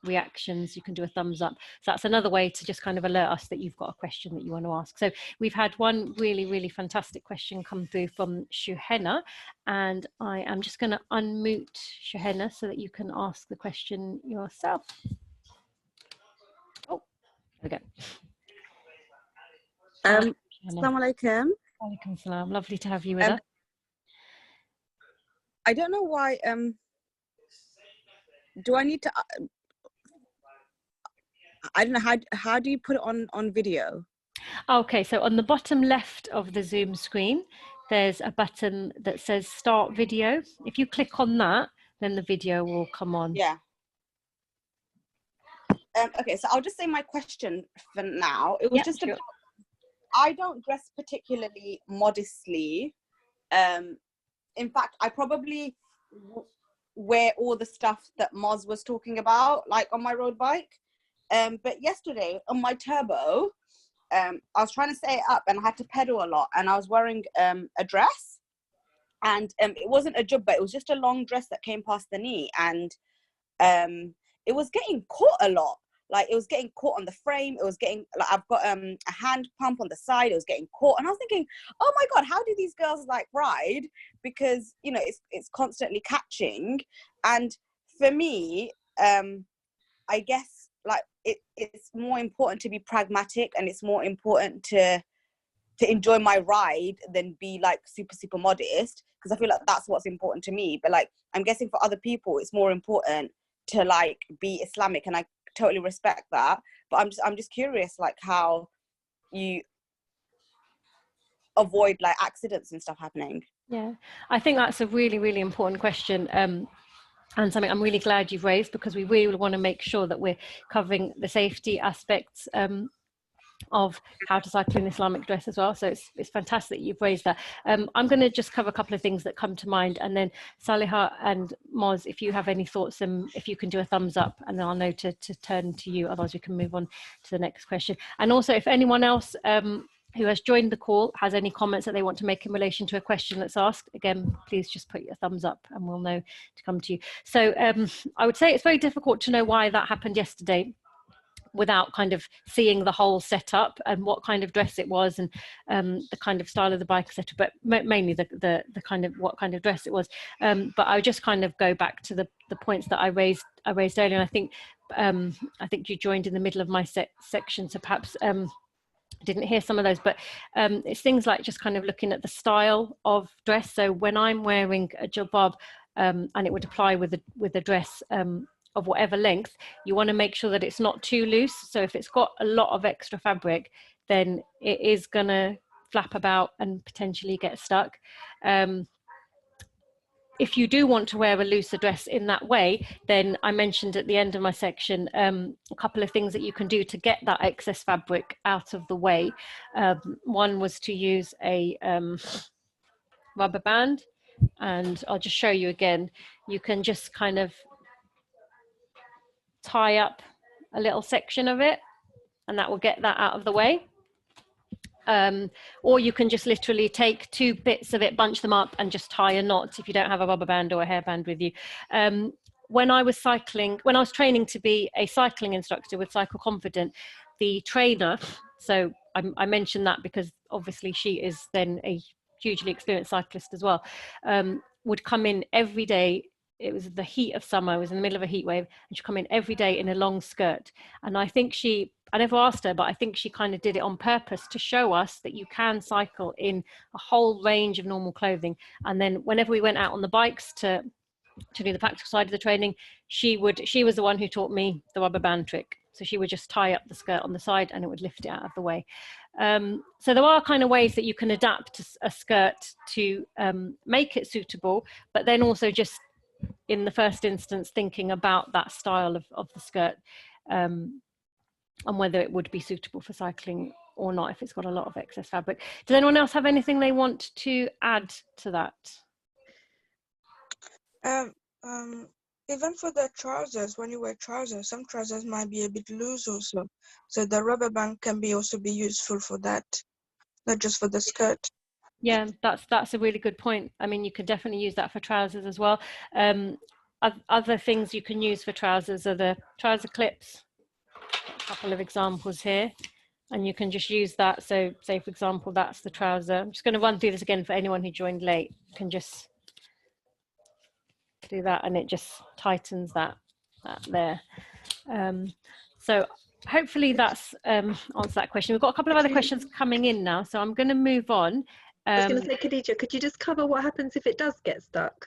reactions, you can do a thumbs up. So that's another way to just kind of alert us that you've got a question that you want to ask. So we've had one really fantastic question come through from Shuhena, and I am just going to unmute Shuhena so that you can ask the question yourself. Oh, there we go. Assalamu alaikum. Walaikum salam. Lovely to have you with us. I don't know why, do I need to, I don't know, how do you put it on video? Okay, so on the bottom left of the Zoom screen, there's a button that says start video. If you click on that, then the video will come on. Yeah. Okay, so I'll just say my question for now. It was just about, I don't dress particularly modestly. In fact, I probably wear all the stuff that Moz was talking about, like on my road bike. But yesterday on my turbo, I was trying to stay it up and I had to pedal a lot, and I was wearing a dress, and it wasn't a jilbab, it was just a long dress that came past the knee, and it was getting caught a lot. Like, it was getting caught on the frame, it was getting, like, I've got a hand pump on the side, it was getting caught, and I was thinking, oh my god, how do these girls like ride? Because, you know, it's constantly catching. And for me, I guess, like, it's more important to be pragmatic, and it's more important to enjoy my ride than be like super modest, because I feel like that's what's important to me. But like, I'm guessing for other people it's more important to like be Islamic, and I totally respect that. But I'm just curious, like, how you avoid like accidents and stuff happening. Yeah, I think that's a really important question, and something I'm really glad you've raised, because we really want to make sure that we're covering the safety aspects of how to cycle in Islamic dress as well. So it's fantastic that you've raised that. I'm going to just cover a couple of things that come to mind, and then Saliha and Moz, if you have any thoughts, if you can do a thumbs up, and then I'll know to turn to you, otherwise we can move on to the next question. And also, if anyone else who has joined the call has any comments that they want to make in relation to a question that's asked, again, please just put your thumbs up and we'll know to come to you. So I would say it's very difficult to know why that happened yesterday without kind of seeing the whole setup and what kind of dress it was, and the kind of style of the bike, etc. But mainly the kind of what kind of dress it was. But I would just kind of go back to the points that I raised earlier. And I think you joined in the middle of my section, so perhaps didn't hear some of those. But it's things like just kind of looking at the style of dress. So when I'm wearing a jilbab, and it would apply with a dress of whatever length, you want to make sure that it's not too loose. So if it's got a lot of extra fabric, then it is going to flap about and potentially get stuck. If you do want to wear a looser dress in that way, then I mentioned at the end of my section a couple of things that you can do to get that excess fabric out of the way. One was to use a rubber band, and I'll just show you again. You can just kind of tie up a little section of it, and that will get that out of the way. Or you can just literally take two bits of it, bunch them up, and just tie a knot if you don't have a rubber band or a hairband with you. When I was training to be a cycling instructor with Cycle Confident, the trainer, so I mentioned that because obviously she is then a hugely experienced cyclist as well, would come in every day. It was the heat of summer, it was in the middle of a heat wave, and she'd come in every day in a long skirt. And I think I never asked her, but I think she kind of did it on purpose to show us that you can cycle in a whole range of normal clothing. And then whenever we went out on the bikes to do the practical side of the training, she was the one who taught me the rubber band trick. So she would just tie up the skirt on the side and it would lift it out of the way. So there are kind of ways that you can adapt a skirt to make it suitable, but then also just in the first instance thinking about that style of the skirt, and whether it would be suitable for cycling or not if it's got a lot of excess fabric. Does anyone else have anything they want to add to that? Even for the trousers, when you wear trousers, some trousers might be a bit loose also. So the rubber band can also be useful for that, not just for the skirt. Yeah, that's a really good point. I mean, you could definitely use that for trousers as well. Other things you can use for trousers are the trouser clips. A couple of examples here, and you can just use that. So say for example, that's the trouser. I'm just going to run through this again for anyone who joined late. You can just do that and it just tightens that there. So hopefully that's answered that question. We've got a couple of other questions coming in now, so I'm going to move on. I was going to say, Khadija, could you just cover what happens if it does get stuck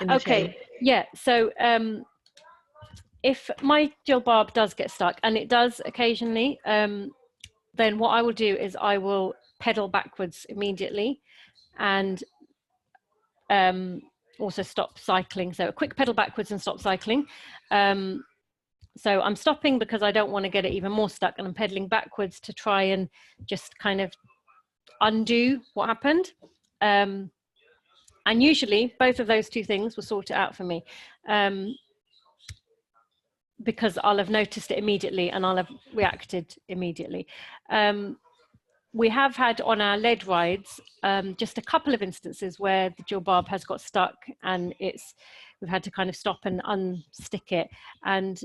in the chain? Yeah, so if my jilbab does get stuck, and it does occasionally, then what I will do is I will pedal backwards immediately and also stop cycling. So a quick pedal backwards and stop cycling. So I'm stopping because I don't want to get it even more stuck, and I'm pedaling backwards to try and just kind of undo what happened. And usually both of those two things will sort it out for me, because I'll have noticed it immediately and I'll have reacted immediately. we have had on our lead rides just a couple of instances where the jilbab has got stuck, and we've had to kind of stop and unstick it. And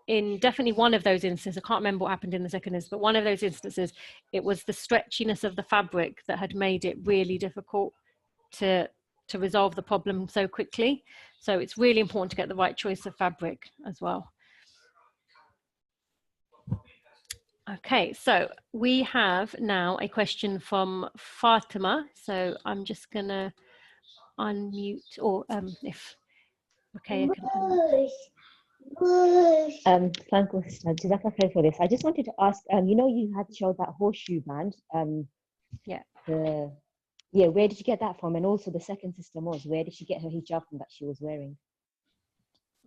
in definitely one of those instances, I can't remember what happened in the second instance, but one of those instances, it was the stretchiness of the fabric that had made it really difficult to resolve the problem so quickly. So it's really important to get the right choice of fabric as well. Okay, so we have now a question from Fatima. So I'm just gonna unmute, or if okay, can Thank you, sister. Jazakallah khair for this. I just wanted to ask, you know, you had showed that horseshoe band. Yeah. Yeah, where did you get that from? And also the second sister, Moz, where did she get her hijab from that she was wearing?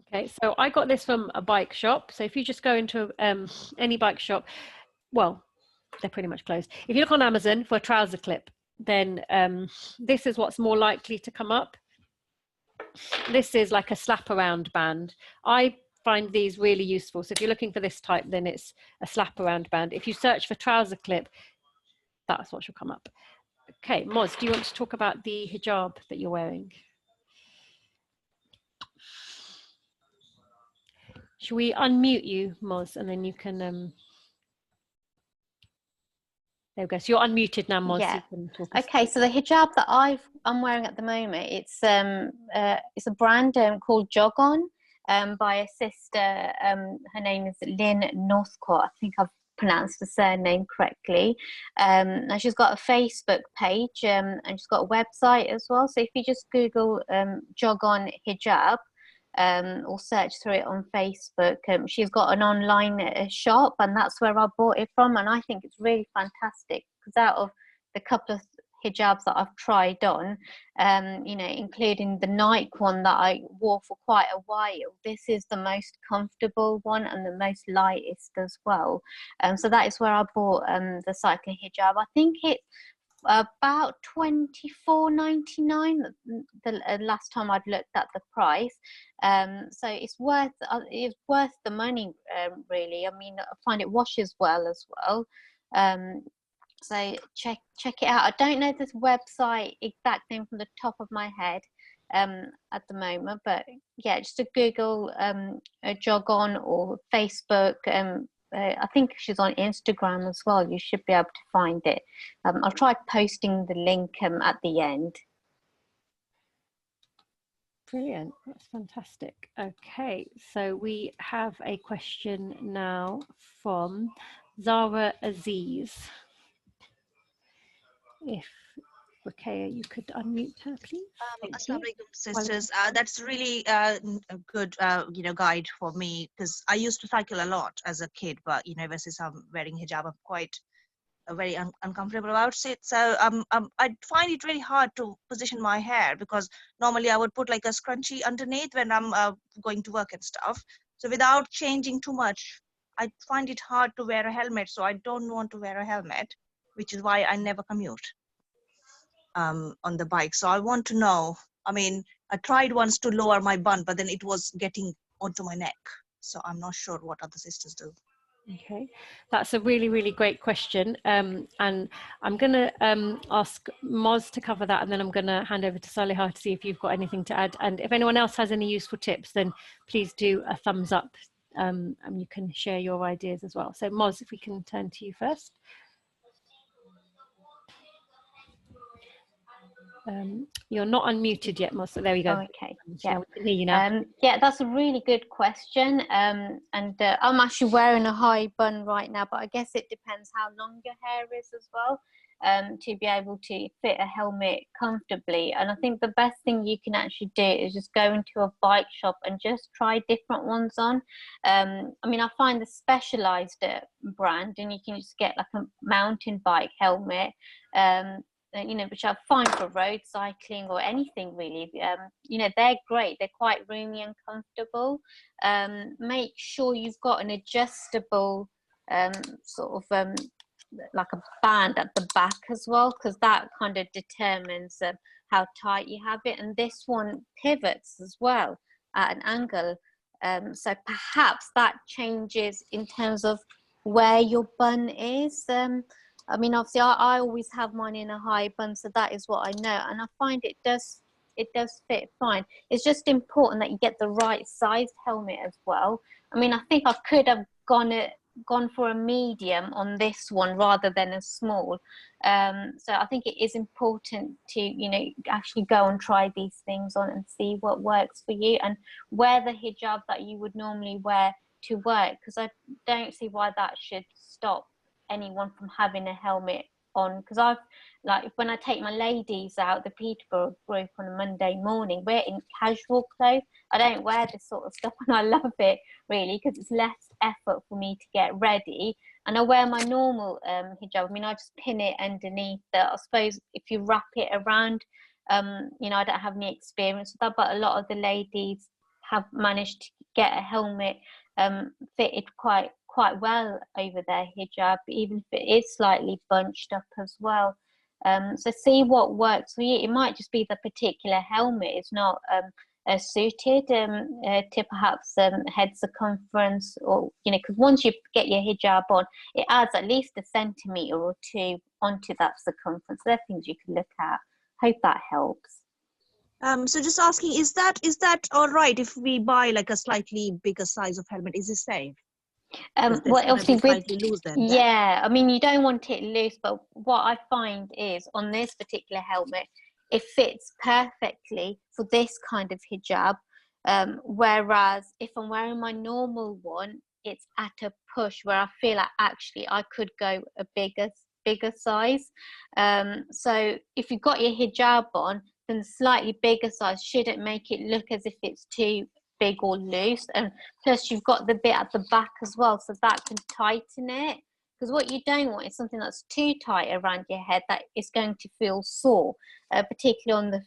Okay, so I got this from a bike shop. So if you just go into any bike shop, well, they're pretty much closed. If you look on Amazon for a trouser clip, then this is what's more likely to come up. This is like a slap around band. I find these really useful. So if you're looking for this type, then it's a slap around band. If you search for trouser clip, that's what should come up. Okay, Moz, do you want to talk about the hijab that you're wearing? Should we unmute you, Moz, and then you can, there we go. So you're unmuted now, Moz. Yeah. You can talk Okay, so the hijab that I'm wearing at the moment, it's a brand called Jog On, by a sister. Her name is Lynn Northcourt. I think I've pronounced the surname correctly. And she's got a Facebook page, and she's got a website as well. So if you just Google Jog On hijab, or search through it on Facebook, she's got an online shop, and that's where I bought it from. And I think it's really fantastic, because out of the couple of hijabs that I've tried on, you know, including the Nike one that I wore for quite a while, this is the most comfortable one and the most lightest as well. So that is where I bought the cycling hijab. I think it's about $24.99 the last time I'd looked at the price. So it's worth the money, really. I mean, I find it washes well as well. So check it out. I don't know this website exact name from the top of my head at the moment, but yeah, just to Google Jog On or Facebook. I think she's on Instagram as well. You should be able to find it. I'll try posting the link at the end. Brilliant, that's fantastic. Okay, so we have a question now from Zara Aziz. If Ruqayya, you could unmute her, please. Assalamu alaikum, sisters. That's really a good, you know, guide for me, because I used to cycle a lot as a kid, but you know, ever since I'm wearing hijab, I'm quite very uncomfortable about it. So I find it really hard to position my hair, because normally I would put like a scrunchie underneath when I'm going to work and stuff. So without changing too much, I find it hard to wear a helmet. So I don't want to wear a helmet, which is why I never commute on the bike. So I want to know, I mean, I tried once to lower my bun, but then it was getting onto my neck. So I'm not sure what other sisters do. Okay, that's a really, really great question. And I'm going to ask Moz to cover that, and then I'm going to hand over to Saliha to see if you've got anything to add. And if anyone else has any useful tips, then please do a thumbs up, and you can share your ideas as well. So Moz, if we can turn to you first. You're not unmuted yet, Moz, so there we go. Oh, okay, yeah. We can hear you now. Yeah, that's a really good question. And I'm actually wearing a high bun right now, but I guess it depends how long your hair is as well, to be able to fit a helmet comfortably. And I think the best thing you can actually do is just go into a bike shop and just try different ones on. I mean, I find the Specialized brand, and you can just get like a mountain bike helmet, you know, which are fine for road cycling or anything really. You know, they're great. They're quite roomy and comfortable. Make sure you've got an adjustable sort of like a band at the back as well, because that kind of determines how tight you have it. And this one pivots as well at an angle. So perhaps that changes in terms of where your bun is. I mean, obviously, I always have mine in a high bun, so that is what I know, and I find it does fit fine. It's just important that you get the right size helmet as well. I mean, I think I could have gone for a medium on this one rather than a small. So I think it is important to, you know, actually go and try these things on and see what works for you, and wear the hijab that you would normally wear to work, because I don't see why that should stop anyone from having a helmet on. Because I've, like, when I take my ladies out, the Peterborough group, on a Monday morning, we're in casual clothes. I don't wear this sort of stuff, and I love it really, because it's less effort for me to get ready. And I wear my normal hijab. I mean, I just pin it underneath I suppose if you wrap it around, you know, I don't have any experience with that, but a lot of the ladies have managed to get a helmet fitted quite well over their hijab, even if it is slightly bunched up as well. So see what works for you. It might just be the particular helmet is not suited to perhaps head circumference, or, you know, because once you get your hijab on, it adds at least a centimetre or two onto that circumference. So there are things you can look at. Hope that helps. So just asking, is that all right if we buy like a slightly bigger size of helmet? Is it safe? Well, obviously loose then, yeah, I mean, you don't want it loose, but what I find is on this particular helmet, it fits perfectly for this kind of hijab, whereas if I'm wearing my normal one, it's at a push where I feel like actually I could go a bigger size. So if you've got your hijab on, then slightly bigger size shouldn't make it look as if it's too big or loose. And plus you've got the bit at the back as well, so that can tighten it, because what you don't want is something that's too tight around your head that is going to feel sore, particularly on the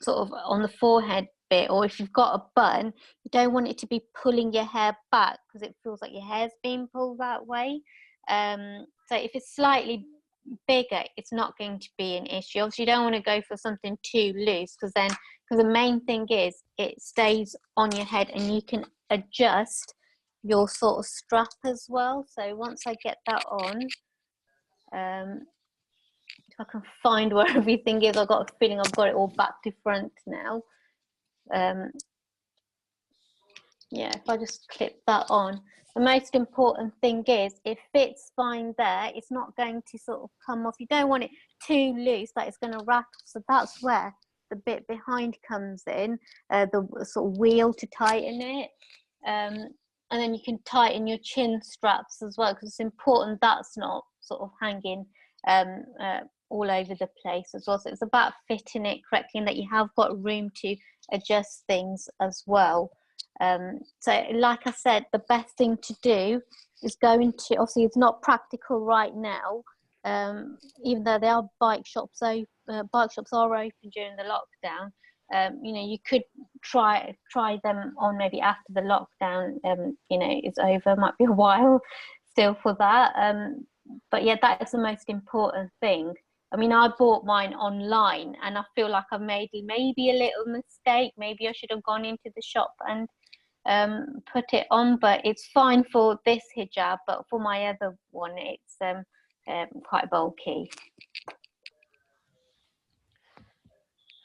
sort of on the forehead bit, or if you've got a bun, you don't want it to be pulling your hair back because it feels like your hair's being pulled that way. So if it's slightly bigger, it's not going to be an issue. Obviously you don't want to go for something too loose, because the main thing is it stays on your head and you can adjust your sort of strap as well. So once I get that on, if I can find where everything is, I've got a feeling I've got it all back to front now. Yeah, if I just clip that on, the most important thing is it fits fine there. It's not going to sort of come off. You don't want it too loose that it's going to rattle. So that's where the bit behind comes in, the sort of wheel to tighten it. And then you can tighten your chin straps as well, because it's important that's not sort of hanging all over the place as well. So it's about fitting it correctly and that you have got room to adjust things as well. So like I said, the best thing to do is go into, obviously it's not practical right now, even though there are bike shops are open during the lockdown. You know, you could try them on maybe after the lockdown you know, is over. Might be a while still for that, but yeah, that is the most important thing. I mean, I bought mine online and I feel like I've made maybe a little mistake. Maybe I should have gone into the shop and put it on, but it's fine for this hijab, but for my other one it's quite bulky.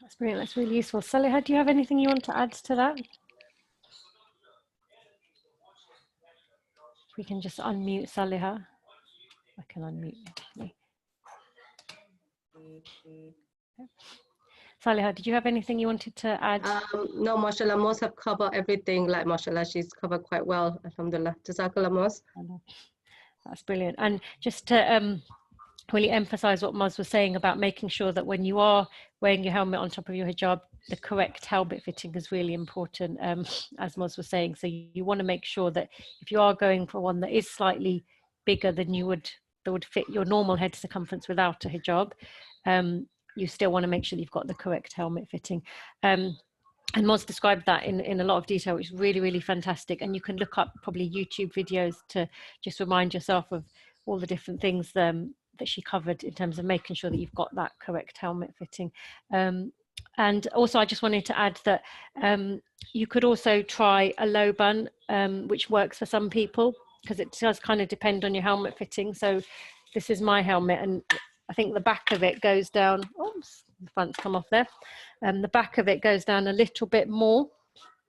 That's brilliant. That's really useful. Saliha, do you have anything you want to add to that? If we can just unmute Saliha. I can unmute actually. Saliha, did you have anything you wanted to add? No, mashallah, Mos have covered everything. Like, mashallah, she's covered quite well. Alhamdulillah. Jazakallah, Mos. That's brilliant. And just to really emphasize what Mos was saying about making sure that when you are wearing your helmet on top of your hijab, the correct helmet fitting is really important, as Mos was saying. So you want to make sure that if you are going for one that is slightly bigger than that would fit your normal head circumference without a hijab, you still want to make sure that you've got the correct helmet fitting. And Mos described that in a lot of detail, which is really, really fantastic. And you can look up probably YouTube videos to just remind yourself of all the different things that she covered in terms of making sure that you've got that correct helmet fitting. And also I just wanted to add that you could also try a low bun, which works for some people. because it does kind of depend on your helmet fitting. So this is my helmet, and I think the back of it goes down, oops, the front's come off there. The back of it goes down a little bit more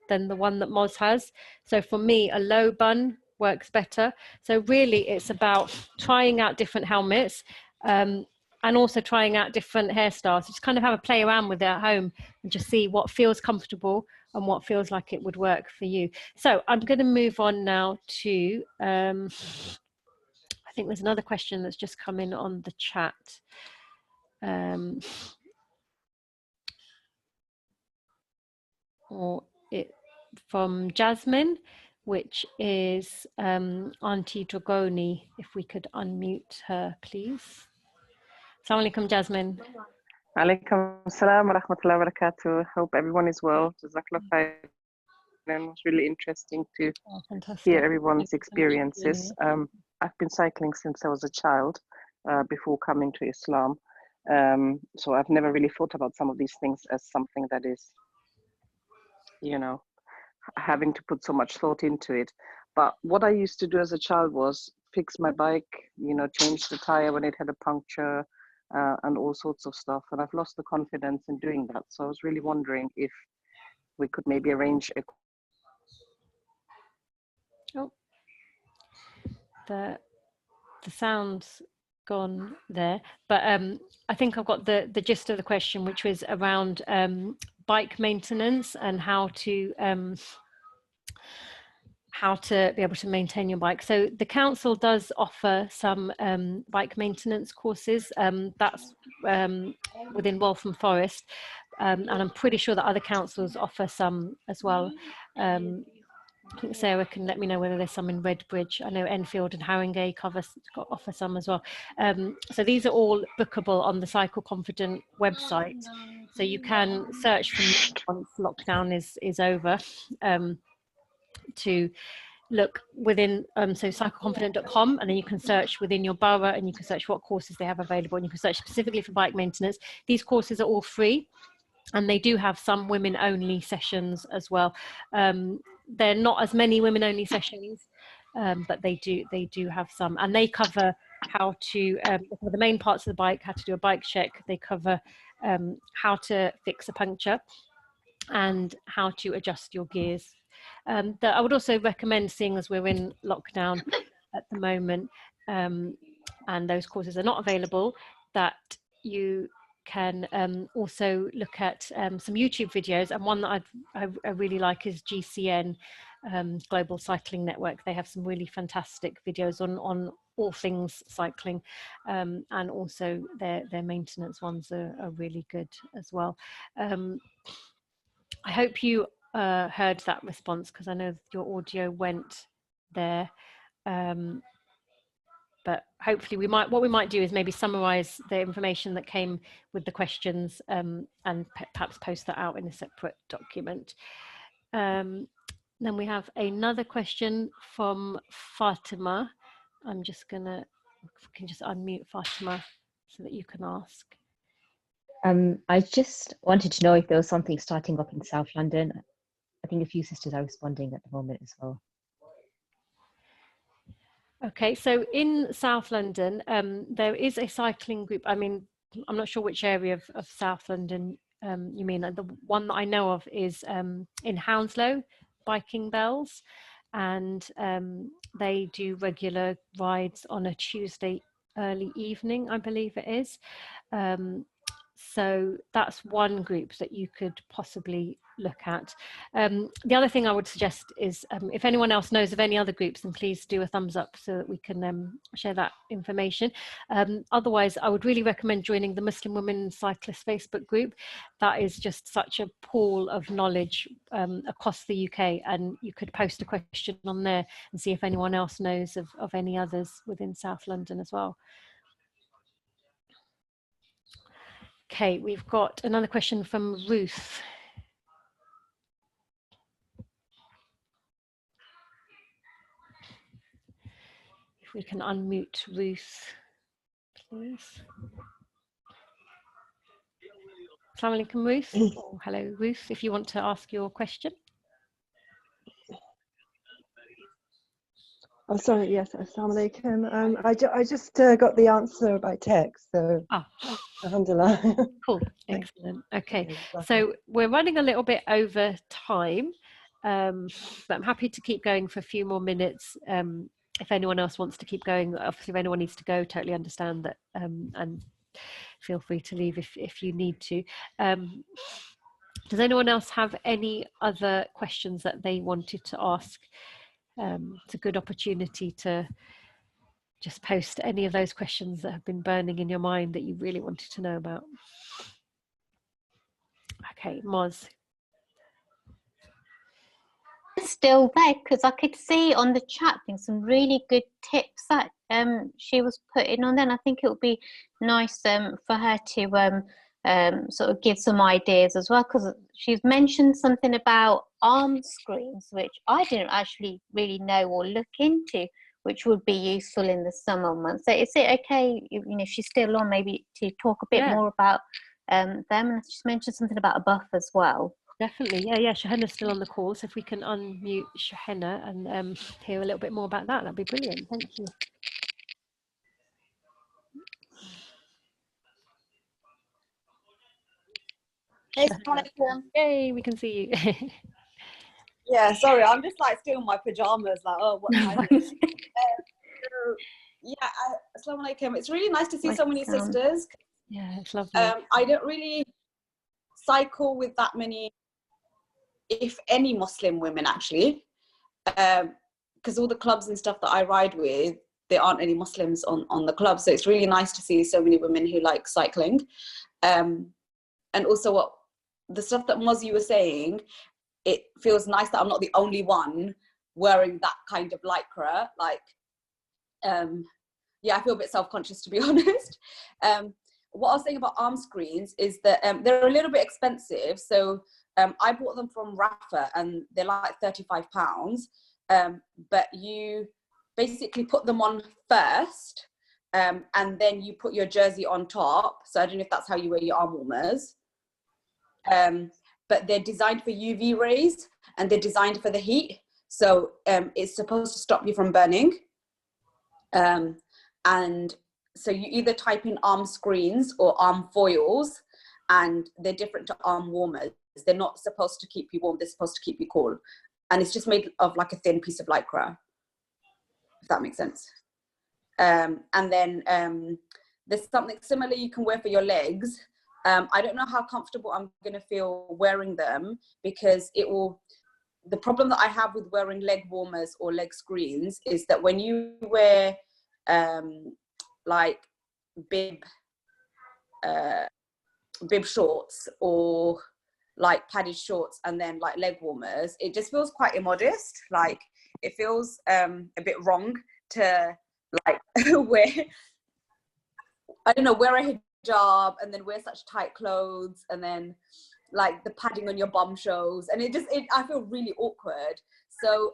than the one that Moz has. So for me, a low bun works better. So really it's about trying out different helmets, and also trying out different hairstyles. Just kind of have a play around with it at home and just see what feels comfortable and what feels like it would work for you. So I'm going to move on now to, I think there's another question that's just come in on the chat. Or it from Jasmine, which is Auntie Dragoni. If we could unmute her, please. Assalamu alaikum, Jasmine. Alaikum salam wa rahmatullahi wa barakatuh. Hope everyone is well. Jazakallah khair. And it was really interesting to hear everyone's experiences. I've been cycling since I was a child, before coming to Islam. So I've never really thought about some of these things as something that is, you know, having to put so much thought into it. But what I used to do as a child was fix my bike, you know, change the tire when it had a puncture, and all sorts of stuff. And I've lost the confidence in doing that. So I was really wondering if we could maybe arrange a... Oh, the sound's gone there, but I think I've got the gist of the question, which was around bike maintenance and how to be able to maintain your bike. So the council does offer some bike maintenance courses. That's within Waltham Forest, and I'm pretty sure that other councils offer some as well. I think Sarah can let me know whether there's some in Redbridge. I know Enfield and Haringey offer some as well. So these are all bookable on the Cycle Confident website. So you can search for once lockdown is over, to look within, so cycleconfident.com, and then you can search within your borough and you can search what courses they have available, and you can search specifically for bike maintenance. These courses are all free, and they do have some women only sessions as well. They're not as many women only sessions, but they do have some, and they cover how to, the main parts of the bike, how to do a bike check. They cover how to fix a puncture and how to adjust your gears. I would also recommend, seeing as we're in lockdown at the moment, and those courses are not available, that you can also look at some YouTube videos, and one that I really like is GCN, Global Cycling Network. They have some really fantastic videos on all things cycling, and also their maintenance ones are really good as well. I hope you heard that response, because I know your audio went there. But hopefully what we might do is maybe summarize the information that came with the questions, and perhaps post that out in a separate document. Then we have another question from Fatima. I'm just gonna, can just unmute Fatima so that you can ask. I just wanted to know if there was something starting up in South London. I think a few sisters are responding at the moment as well. Okay, so in South London, there is a cycling group. I mean, I'm not sure which area of South London you mean. The one that I know of is in Hounslow, Biking Bells, and they do regular rides on a Tuesday early evening, I believe it is. So that's one group that you could possibly look at. The other thing I would suggest is, if anyone else knows of any other groups, then please do a thumbs up so that we can share that information. Otherwise, I would really recommend joining the Muslim Women Cyclists Facebook group. That is just such a pool of knowledge across the UK, and you could post a question on there and see if anyone else knows of any others within South London as well. Okay, we've got another question from Ruth. If we can unmute Ruth, please. Assalamu alaikum, Ruth. Oh, hello, Ruth, if you want to ask your question. Oh, sorry, yes, assalamu alaikum. I just got the answer by text, so alhamdulillah. Cool, excellent. Okay, so we're running a little bit over time, but I'm happy to keep going for a few more minutes. If anyone else wants to keep going, obviously if anyone needs to go, totally understand that, and feel free to leave if you need to. Does anyone else have any other questions that they wanted to ask? It's a good opportunity to just post any of those questions that have been burning in your mind that you really wanted to know about. Okay, Moz. Still there, because I could see on the chat thing some really good tips that she was putting on there, and I think it would be nice for her to sort of give some ideas as well, because she's mentioned something about arm screens, which I didn't actually really know or look into, which would be useful in the summer months. So is it okay, you know, if she's still on, maybe to talk a bit more about them? And she's mentioned something about a buff as well. Definitely, yeah. Shahena's still on the call, so if we can unmute Shahena and hear a little bit more about that, that'd be brilliant. Thank you. Hey, yay, we can see you. Yeah, sorry, I'm just like still in my pajamas, like, oh, what time is it? Yeah, assalamu alaikum. It's really nice to see so many sisters. Yeah, it's lovely. I don't really cycle with that many, if any, Muslim women actually, because all the clubs and stuff that I ride with, there aren't any Muslims on the club, so it's really nice to see so many women who like cycling. And also what the stuff that Moz you were saying, it feels nice that I'm not the only one wearing that kind of lycra. Like, yeah, I feel a bit self-conscious, to be honest. What I was saying about arm screens is that they're a little bit expensive. So I bought them from Rafa and they're like £35. But you basically put them on first and then you put your jersey on top. So I don't know if that's how you wear your arm warmers. But they're designed for UV rays and they're designed for the heat. So it's supposed to stop you from burning. And so you either type in arm screens or arm foils, and they're different to arm warmers. They're not supposed to keep you warm, they're supposed to keep you cool. And it's just made of like a thin piece of lycra, if that makes sense. And then there's something similar you can wear for your legs. I don't know how comfortable I'm going to feel wearing them, because the problem that I have with wearing leg warmers or leg screens is that when you wear like bib shorts or like padded shorts and then like leg warmers, it just feels quite immodest. Like it feels a bit wrong to like wear, I don't know, wear a hijab and then wear such tight clothes and then like the padding on your bum shows, and I feel really awkward. So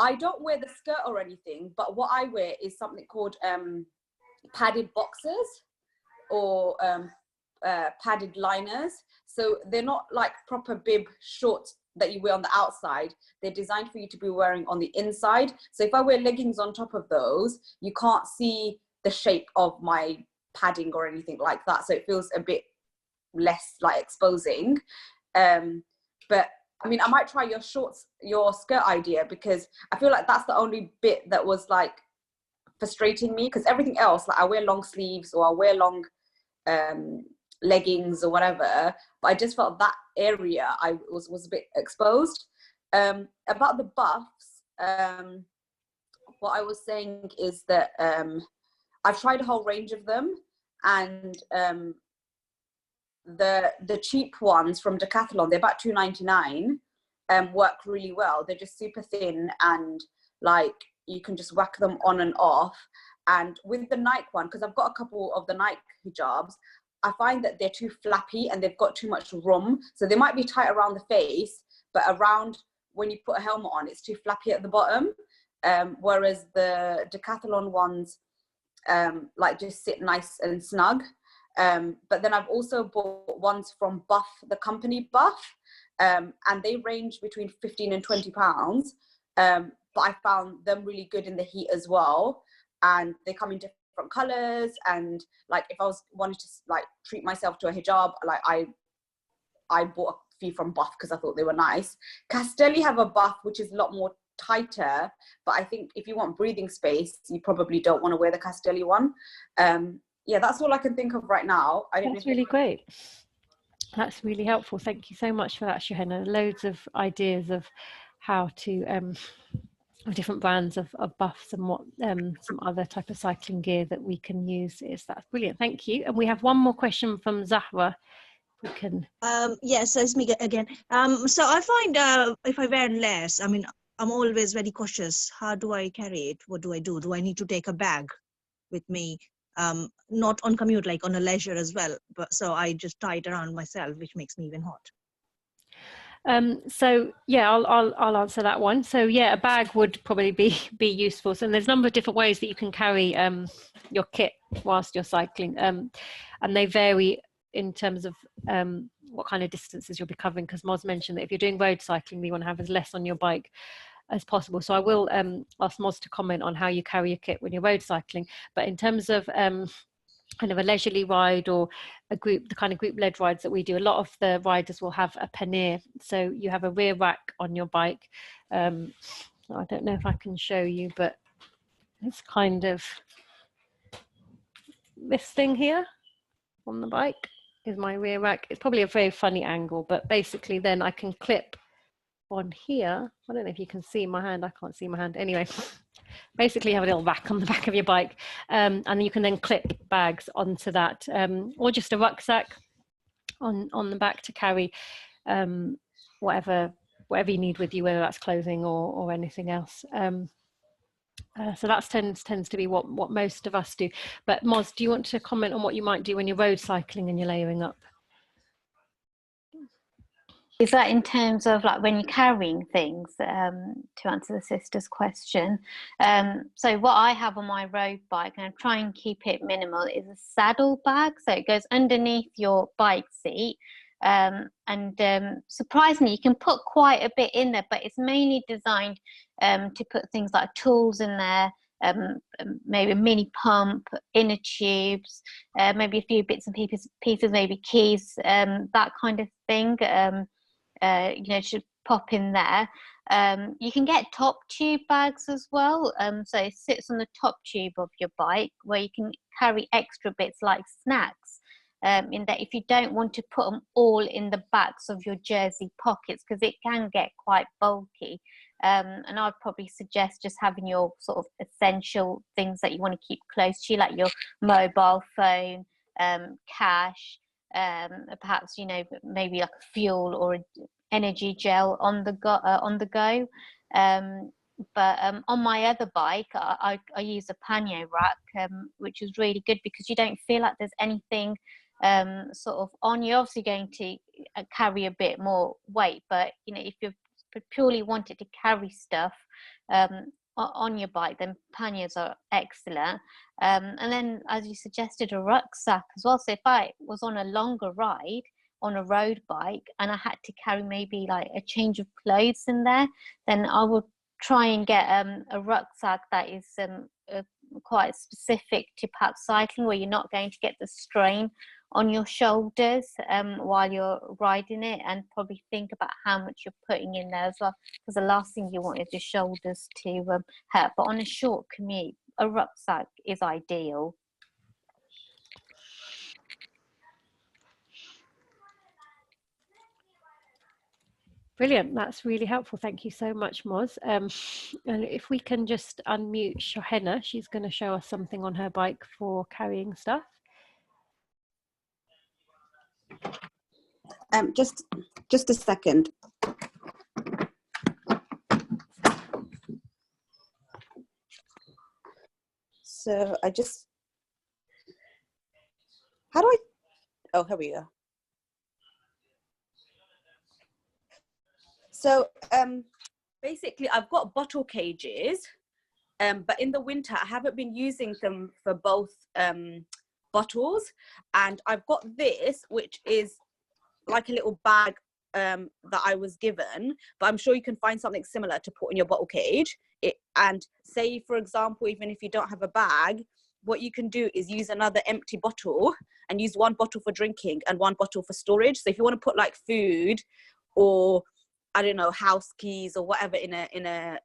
I don't wear the skirt or anything, but what I wear is something called padded boxers or padded liners. So they're not like proper bib shorts that you wear on the outside. They're designed for you to be wearing on the inside. So if I wear leggings on top of those, you can't see the shape of my padding or anything like that. So it feels a bit less like exposing. But I mean, I might try your skirt idea, because I feel like that's the only bit that was like frustrating me, because everything else, like I wear long sleeves or I wear long leggings or whatever, but I just felt that area I was a bit exposed. About the buffs, what I was saying is that I've tried a whole range of them, and the cheap ones from Decathlon, they're about $2.99, work really well. They're just super thin and like you can just whack them on and off. And with the Nike one, because I've got a couple of the Nike hijabs, I find that they're too flappy and they've got too much room. So they might be tight around the face, but around when you put a helmet on, it's too flappy at the bottom. Whereas the Decathlon ones like just sit nice and snug. But then I've also bought ones from Buff, the company Buff, and they range between £15 and £20. But but I found them really good in the heat as well. And they come in different colors. And like if I was wanted to like treat myself to a hijab, like I bought a few from Buff because I thought they were nice. Castelli have a Buff which is a lot more tighter, but I think if you want breathing space, you probably don't want to wear the Castelli one. Yeah, that's all I can think of right now. That's really great. That's really helpful. Thank you so much for that, Shohana. Loads of ideas of how to of different brands of buffs and what some other type of cycling gear that we can use is. That's brilliant. Thank you. And we have one more question from Zahra. We can. Yes, it's me again. So I find if I wear less, I mean, I'm always very cautious. How do I carry it? What do I do? Do I need to take a bag with me? Not on commute, like on a leisure as well. But so I just tie it around myself, which makes me even hot. So yeah, I'll answer that one. So yeah, a bag would probably be useful. So there's a number of different ways that you can carry your kit whilst you're cycling, and they vary in terms of what kind of distances you'll be covering, because Moz mentioned that if you're doing road cycling, you want to have as less on your bike as possible. So I will ask Moz to comment on how you carry your kit when you're road cycling. But in terms of kind of a leisurely ride or a group, the kind of group led rides that we do, a lot of the riders will have a pannier. So you have a rear rack on your bike. I don't know if I can show you, but it's kind of this thing here on the bike is my rear rack. It's probably a very funny angle, but basically then I can clip on here. I don't know if you can see my hand. I can't see my hand. Anyway, basically you have a little rack on the back of your bike, and you can then clip bags onto that, or just a rucksack on the back to carry whatever you need with you, whether that's clothing or anything else. So that tends to be what most of us do. But Moz, do you want to comment on what you might do when you're road cycling and you're layering up? Is that in terms of like when you're carrying things, to answer the sister's question? So what I have on my road bike, and I try and keep it minimal, is a saddle bag. So it goes underneath your bike seat. And surprisingly, you can put quite a bit in there, but it's mainly designed to put things like tools in there, maybe a mini pump, inner tubes, maybe a few bits and pieces, maybe keys, that kind of thing. Should pop in there. You can get top tube bags as well. So it sits on the top tube of your bike, where you can carry extra bits like snacks. In that if you don't want to put them all in the backs of your jersey pockets, because it can get quite bulky. And I'd probably suggest just having your sort of essential things that you want to keep close to you, like your mobile phone, cash, perhaps maybe like a fuel or an energy gel on the go. But on my other bike, I use a pannier rack, which is really good because you don't feel like there's anything sort of on you. Obviously going to carry a bit more weight, but if you purely wanted to carry stuff on your bike, then panniers are excellent. And then, as you suggested, a rucksack as well. So if I was on a longer ride on a road bike and I had to carry maybe like a change of clothes in there, then I would try and get a rucksack that is quite specific to perhaps cycling, where you're not going to get the strain on your shoulders while you're riding it, and probably think about how much you're putting in there as well, because the last thing you want is your shoulders to hurt. But on a short commute, a rucksack is ideal. Brilliant, that's really helpful. Thank you so much, Moz. And if we can just unmute Shohana, she's going to show us something on her bike for carrying stuff. Just a second. So how do I, oh, here we go. So basically I've got bottle cages, but in the winter I haven't been using them for both bottles, and I've got this, which is like a little bag that I was given, but I'm sure you can find something similar to put in your bottle cage. And say, for example, even if you don't have a bag, what you can do is use another empty bottle and use one bottle for drinking and one bottle for storage. So if you want to put like food or, I don't know, house keys or whatever in a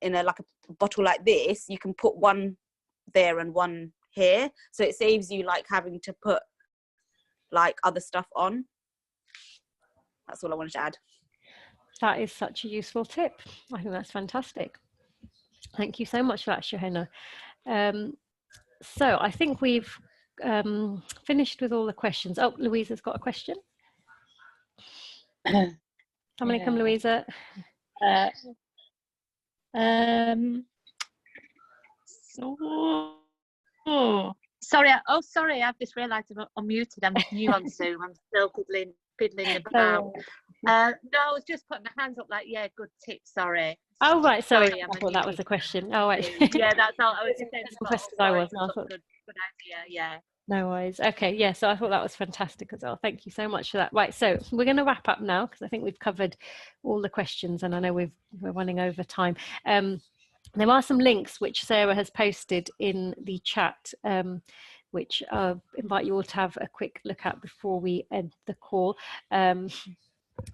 like a bottle like this, you can put one there and one here. So it saves you like having to put like other stuff on. That's all I wanted to add. That is such a useful tip. I think that's fantastic. Thank you so much for that, Shohana. So I think we've finished with all the questions. Oh, Louisa's got a question. Assalamualaikum, Louisa. Sorry, I've just realised I'm unmuted. I'm new on Zoom. I'm still fiddling about. No, I was just putting my hands up like, yeah, good tip, sorry. Oh, right, sorry. I thought that was a question. Oh, right. Yeah, that's all. I was just saying, I was. Good idea, yeah. No worries. Okay, yeah, so I thought that was fantastic as well. Thank you so much for that. Right, so we're going to wrap up now because I think we've covered all the questions and I know we're running over time. There are some links which Sarah has posted in the chat, which I invite you all to have a quick look at before we end the call.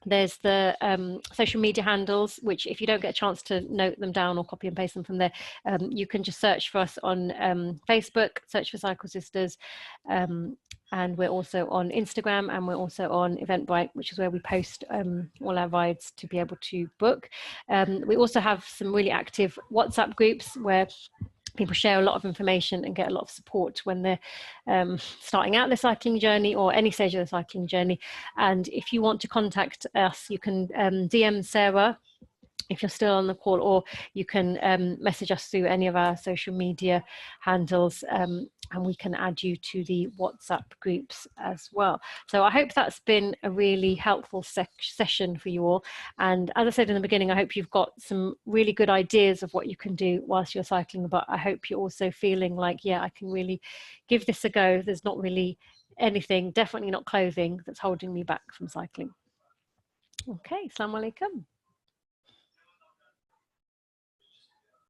There's the social media handles, which if you don't get a chance to note them down or copy and paste them from there, you can just search for us on Facebook, search for Cycle Sisters, and we're also on Instagram and we're also on Eventbrite, which is where we post all our rides to be able to book. We also have some really active WhatsApp groups where people share a lot of information and get a lot of support when they're starting out their cycling journey or any stage of the cycling journey. And if you want to contact us, you can DM Sarah if you're still on the call, or you can message us through any of our social media handles, and we can add you to the WhatsApp groups as well. So I hope that's been a really helpful session for you all. And as I said in the beginning, I hope you've got some really good ideas of what you can do whilst you're cycling, but I hope you're also feeling like, yeah, I can really give this a go. There's not really anything, definitely not clothing, that's holding me back from cycling. Okay, Assalamu alaikum.